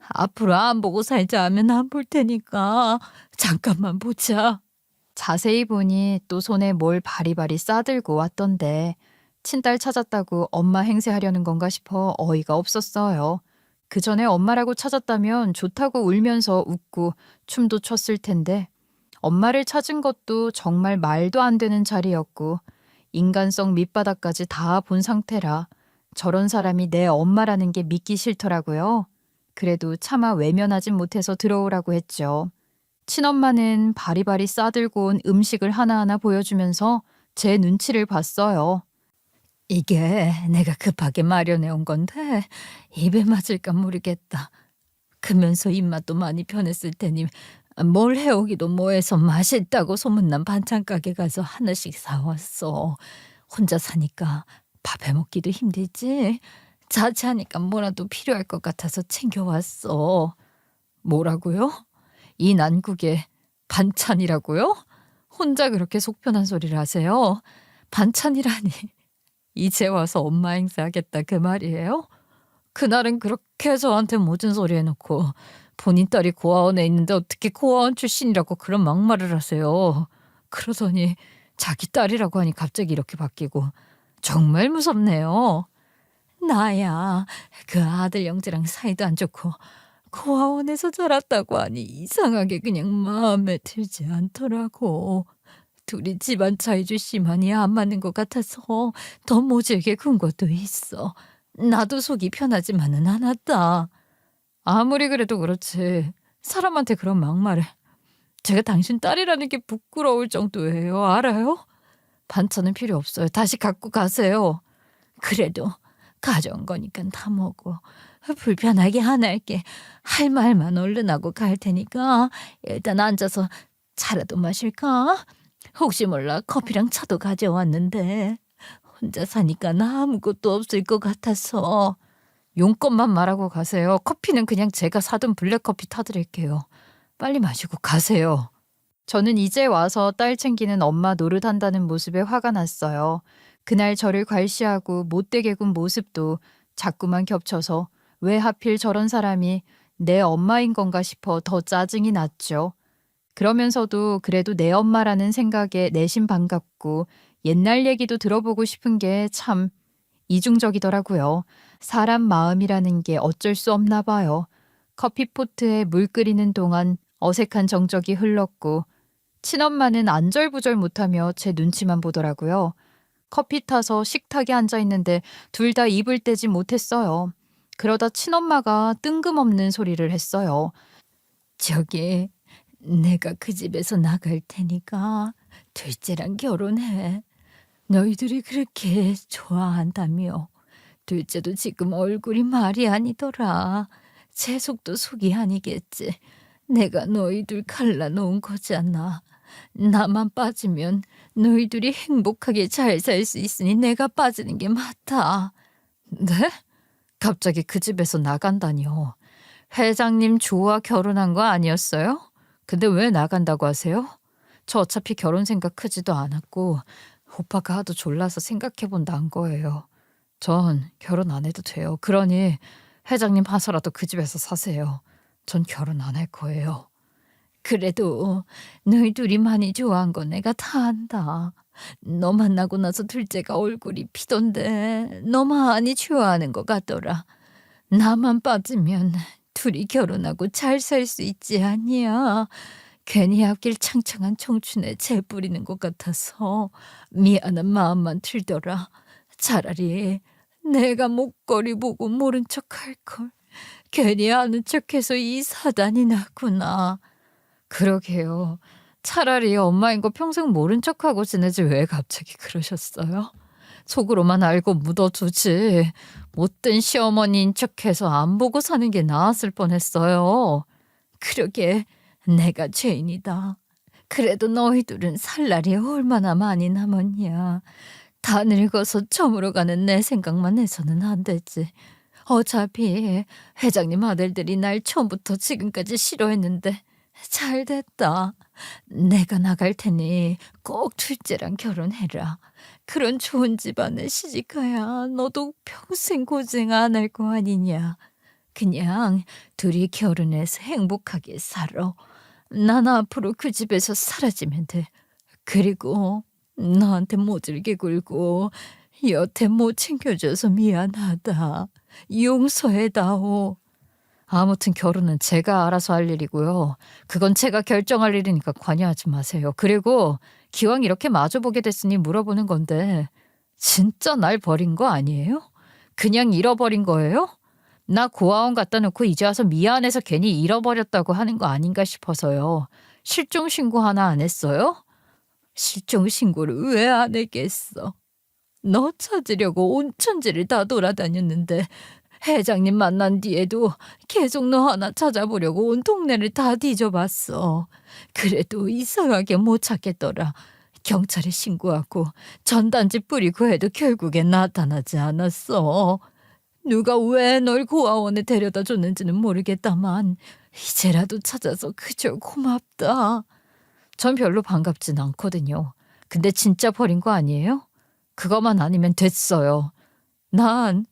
앞으로 안 보고 살자 하면 안 볼 테니까 잠깐만 보자. 자세히 보니 또 손에 뭘 바리바리 싸들고 왔던데 친딸 찾았다고 엄마 행세하려는 건가 싶어 어이가 없었어요. 그 전에 엄마라고 찾았다면 좋다고 울면서 웃고 춤도 췄을 텐데 엄마를 찾은 것도 정말 말도 안 되는 자리였고 인간성 밑바닥까지 다 본 상태라 저런 사람이 내 엄마라는 게 믿기 싫더라고요. 그래도 차마 외면하진 못해서 들어오라고 했죠. 친엄마는 바리바리 싸들고 온 음식을 하나하나 보여주면서 제 눈치를 봤어요. 이게 내가 급하게 마련해 온 건데 입에 맞을까 모르겠다. 크면서 입맛도 많이 변했을 테니 뭘 해오기도 뭐해서 맛있다고 소문난 반찬 가게 가서 하나씩 사왔어. 혼자 사니까 밥 해먹기도 힘들지. 자취하니까 뭐라도 필요할 것 같아서 챙겨왔어. 뭐라고요? 이 난국에 반찬이라고요? 혼자 그렇게 속편한 소리를 하세요? 반찬이라니. 이제 와서 엄마 행세하겠다 그 말이에요? 그날은 그렇게 저한테 모진 소리 해놓고 본인 딸이 고아원에 있는데 어떻게 고아원 출신이라고 그런 막말을 하세요. 그러더니 자기 딸이라고 하니 갑자기 이렇게 바뀌고 정말 무섭네요. 나야 그 아들 형제랑 사이도 안 좋고 고아원에서 자랐다고 하니 이상하게 그냥 마음에 들지 않더라고. 둘이 집안 차이도 심하니 안 맞는 것 같아서 더 모질게 군 것도 있어. 나도 속이 편하지만은 않았다. 아무리 그래도 그렇지 사람한테 그런 막말을. 제가 당신 딸이라는 게 부끄러울 정도예요. 알아요? 반찬은 필요 없어요. 다시 갖고 가세요. 그래도 가져온 거니까 다 먹어. 불편하게 안 할게. 할 말만 얼른 하고 갈 테니까 일단 앉아서 차라도 마실까? 혹시 몰라 커피랑 차도 가져왔는데 혼자 사니까 나 아무것도 없을 것 같아서. 용건만 말하고 가세요. 커피는 그냥 제가 사둔 블랙커피 타드릴게요. 빨리 마시고 가세요. 저는 이제 와서 딸 챙기는 엄마 노릇한다는 모습에 화가 났어요. 그날 저를 괄시하고 못되게 군 모습도 자꾸만 겹쳐서 왜 하필 저런 사람이 내 엄마인 건가 싶어 더 짜증이 났죠. 그러면서도 그래도 내 엄마라는 생각에 내심 반갑고 옛날 얘기도 들어보고 싶은 게 참 이중적이더라고요. 사람 마음이라는 게 어쩔 수 없나 봐요. 커피포트에 물 끓이는 동안 어색한 정적이 흘렀고 친엄마는 안절부절 못하며 제 눈치만 보더라고요. 커피 타서 식탁에 앉아있는데 둘 다 입을 떼지 못했어요. 그러다 친엄마가 뜬금없는 소리를 했어요. 저기 내가 그 집에서 나갈 테니까 둘째랑 결혼해. 너희들이 그렇게 좋아한다며. 둘째도 지금 얼굴이 말이 아니더라. 제 속도 속이 아니겠지. 내가 너희들 갈라놓은 거잖아. 나만 빠지면 너희들이 행복하게 잘 살 수 있으니 내가 빠지는 게 맞다. 네? 갑자기 그 집에서 나간다니요. 회장님 조와 결혼한 거 아니었어요? 근데 왜 나간다고 하세요? 저 어차피 결혼 생각 크지도 않았고 오빠가 하도 졸라서 생각해본다 한 거예요. 전 결혼 안 해도 돼요. 그러니 회장님 봐서라도 그 집에서 사세요. 전 결혼 안 할 거예요. 그래도 너희 둘이 많이 좋아한 건 내가 다 안다. 너 만나고 나서 둘째가 얼굴이 피던데 너 많이 좋아하는 것 같더라. 나만 빠지면 둘이 결혼하고 잘 살 수 있지 않냐. 괜히 앞길 창창한 청춘에 재 뿌리는 것 같아서 미안한 마음만 들더라. 차라리 내가 목걸이 보고 모른 척할 걸. 괜히 아는 척해서 이 사단이 났구나. 그러게요. 차라리 엄마인 거 평생 모른 척하고 지내지 왜 갑자기 그러셨어요? 속으로만 알고 묻어두지. 못된 시어머니인 척해서 안 보고 사는 게 나았을 뻔했어요. 그러게 내가 죄인이다. 그래도 너희들은 살 날이 얼마나 많이 남았냐. 다 늙어서 저물어가는 내 생각만 해서는 안 되지. 어차피 회장님 아들들이 날 처음부터 지금까지 싫어했는데 잘 됐다. 내가 나갈 테니 꼭 둘째랑 결혼해라. 그런 좋은 집안에 시집가야 너도 평생 고생 안 할 거 아니냐. 그냥 둘이 결혼해서 행복하게 살아. 난 앞으로 그 집에서 사라지면 돼. 그리고 너한테 모질게 굴고 여태 못 챙겨줘서 미안하다. 용서해다오. 아무튼 결혼은 제가 알아서 할 일이고요. 그건 제가 결정할 일이니까 관여하지 마세요. 그리고 기왕 이렇게 마주보게 됐으니 물어보는 건데 진짜 날 버린 거 아니에요? 그냥 잃어버린 거예요? 나 고아원 갖다 놓고 이제 와서 미안해서 괜히 잃어버렸다고 하는 거 아닌가 싶어서요. 실종 신고 하나 안 했어요? 실종 신고를 왜 안 했겠어? 너 찾으려고 온 천지를 다 돌아다녔는데 회장님 만난 뒤에도 계속 너 하나 찾아보려고 온 동네를 다 뒤져봤어. 그래도 이상하게 못 찾겠더라. 경찰에 신고하고 전단지 뿌리고 해도 결국엔 나타나지 않았어. 누가 왜 널 고아원에 데려다 줬는지는 모르겠다만 이제라도 찾아서 그저 고맙다. 전 별로 반갑진 않거든요. 근데 진짜 버린 거 아니에요? 그것만 아니면 됐어요. 난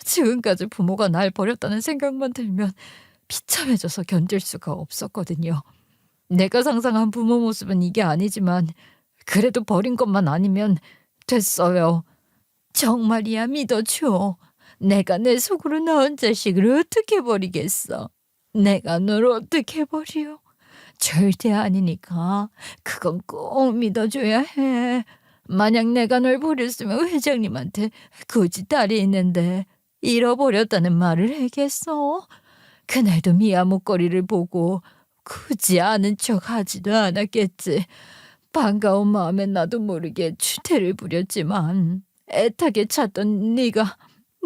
지금까지 부모가 날 버렸다는 생각만 들면 비참해져서 견딜 수가 없었거든요. 내가 상상한 부모 모습은 이게 아니지만 그래도 버린 것만 아니면 됐어요. 정말이야 믿어줘. 내가 내 속으로 낳은 자식을 어떻게 버리겠어. 내가 널 어떻게 버려. 절대 아니니까 그건 꼭 믿어줘야 해. 만약 내가 널 버렸으면 회장님한테 굳이 딸이 있는데 잃어버렸다는 말을 해겠어? 그날도 미아 목걸이를 보고 굳이 아는 척 하지도 않았겠지. 반가운 마음에 나도 모르게 추태를 부렸지만 애타게 찾던 네가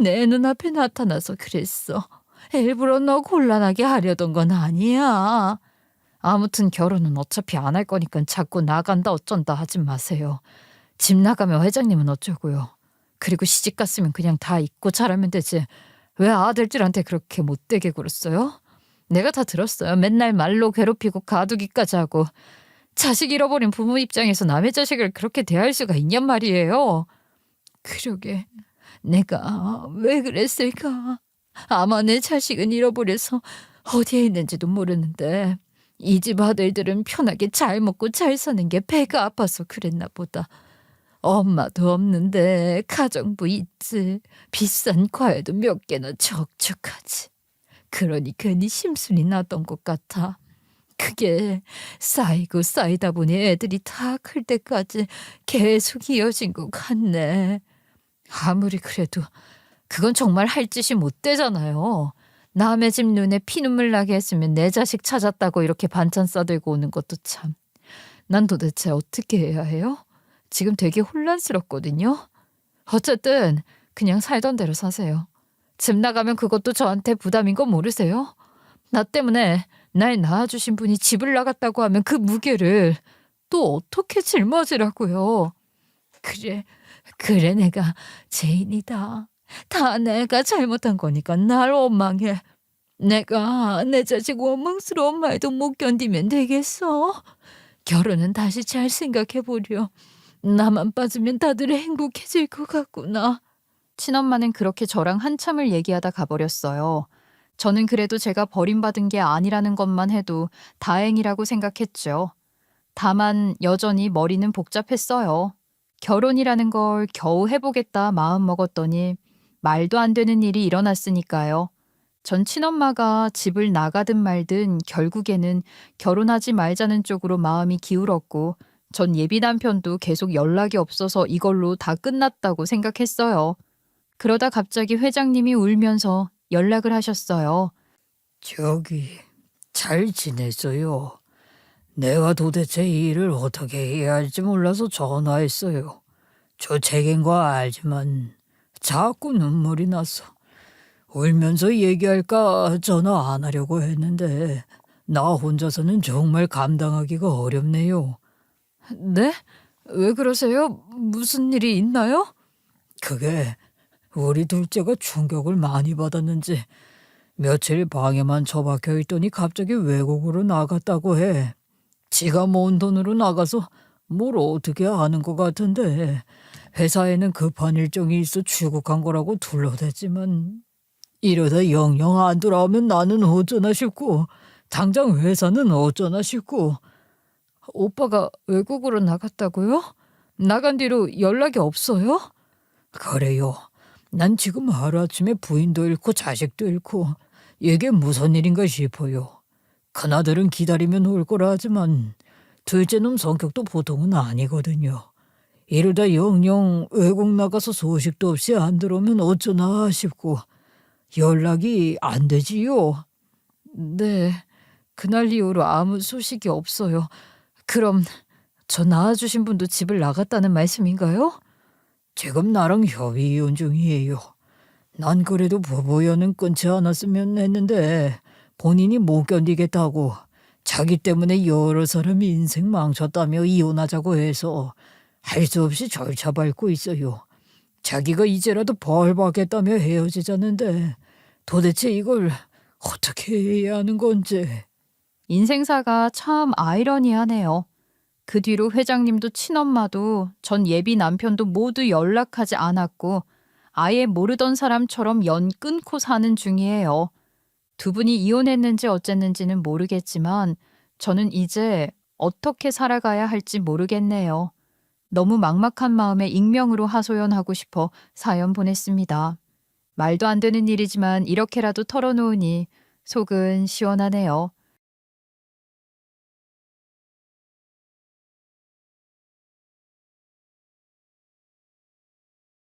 내 눈앞에 나타나서 그랬어. 일부러 너 곤란하게 하려던 건 아니야. 아무튼 결혼은 어차피 안 할 거니까 자꾸 나간다 어쩐다 하지 마세요. 집 나가면 회장님은 어쩌고요. 그리고 시집 갔으면 그냥 다 잊고 자라면 되지. 왜 아들들한테 그렇게 못되게 굴었어요? 내가 다 들었어요. 맨날 말로 괴롭히고 가두기까지 하고. 자식 잃어버린 부모 입장에서 남의 자식을 그렇게 대할 수가 있냔 말이에요. 그러게 내가 왜 그랬을까? 아마 내 자식은 잃어버려서 어디에 있는지도 모르는데 이 집 아들들은 편하게 잘 먹고 잘 사는 게 배가 아파서 그랬나 보다. 엄마도 없는데 가정부 있지. 비싼 과외도 몇 개나 적적하지. 그러니 괜히 심술이 났던 것 같아. 그게 쌓이고 쌓이다 보니 애들이 다 클 때까지 계속 이어진 것 같네. 아무리 그래도 그건 정말 할 짓이 못 되잖아요. 남의 집 눈에 피눈물 나게 했으면 내 자식 찾았다고 이렇게 반찬 싸들고 오는 것도 참. 난 도대체 어떻게 해야 해요? 지금 되게 혼란스럽거든요. 어쨌든 그냥 살던 대로 사세요. 집 나가면 그것도 저한테 부담인 거 모르세요? 나 때문에 날 낳아주신 분이 집을 나갔다고 하면 그 무게를 또 어떻게 짊어지라고요. 그래 내가 죄인이다. 다 내가 잘못한 거니까 날 원망해. 내가 내 자식 원망스러운 말도 못 견디면 되겠어. 결혼은 다시 잘 생각해보려. 나만 빠지면 다들 행복해질 것 같구나. 친엄마는 그렇게 저랑 한참을 얘기하다 가버렸어요. 저는 그래도 제가 버림받은 게 아니라는 것만 해도 다행이라고 생각했죠. 다만 여전히 머리는 복잡했어요. 결혼이라는 걸 겨우 해보겠다 마음 먹었더니 말도 안 되는 일이 일어났으니까요. 전 친엄마가 집을 나가든 말든 결국에는 결혼하지 말자는 쪽으로 마음이 기울었고 전 예비 남편도 계속 연락이 없어서 이걸로 다 끝났다고 생각했어요. 그러다 갑자기 회장님이 울면서 연락을 하셨어요. 저기 잘 지냈어요. 내가 도대체 이 일을 어떻게 해야 할지 몰라서 전화했어요. 저 책인 거 알지만 자꾸 눈물이 나서 울면서 얘기할까 전화 안 하려고 했는데 나 혼자서는 정말 감당하기가 어렵네요. 네? 왜 그러세요? 무슨 일이 있나요? 그게 우리 둘째가 충격을 많이 받았는지 며칠 방에만 처박혀 있더니 갑자기 외국으로 나갔다고 해. 지가 모은 돈으로 나가서 뭘 어떻게 아는 것 같은데 회사에는 급한 일정이 있어 출국한 거라고 둘러댔지만 이러다 영영 안 돌아오면 나는 어쩌나 싶고 당장 회사는 어쩌나 싶고. 오빠가 외국으로 나갔다고요? 나간 뒤로 연락이 없어요? 그래요. 난 지금 하루아침에 부인도 잃고 자식도 잃고 이게 무슨 일인가 싶어요. 큰아들은 기다리면 올 거라 하지만 둘째 놈 성격도 보통은 아니거든요. 이러다 영영 외국 나가서 소식도 없이 안 들어오면 어쩌나 싶고 연락이 안 되지요. 네, 그날 이후로 아무 소식이 없어요. 그럼 저 낳아주신 분도 집을 나갔다는 말씀인가요? 지금 나랑 협의 이혼 중이에요. 난 그래도 부부연은 끊지 않았으면 했는데 본인이 못 견디겠다고 자기 때문에 여러 사람이 인생 망쳤다며 이혼하자고 해서 할 수 없이 절차 밟고 있어요. 자기가 이제라도 벌 받겠다며 헤어지자는데 도대체 이걸 어떻게 해야 하는 건지. 인생사가 참 아이러니하네요. 그 뒤로 회장님도 친엄마도 전 예비 남편도 모두 연락하지 않았고 아예 모르던 사람처럼 연 끊고 사는 중이에요. 두 분이 이혼했는지 어쨌는지는 모르겠지만 저는 이제 어떻게 살아가야 할지 모르겠네요. 너무 막막한 마음에 익명으로 하소연하고 싶어 사연 보냈습니다. 말도 안 되는 일이지만 이렇게라도 털어놓으니 속은 시원하네요.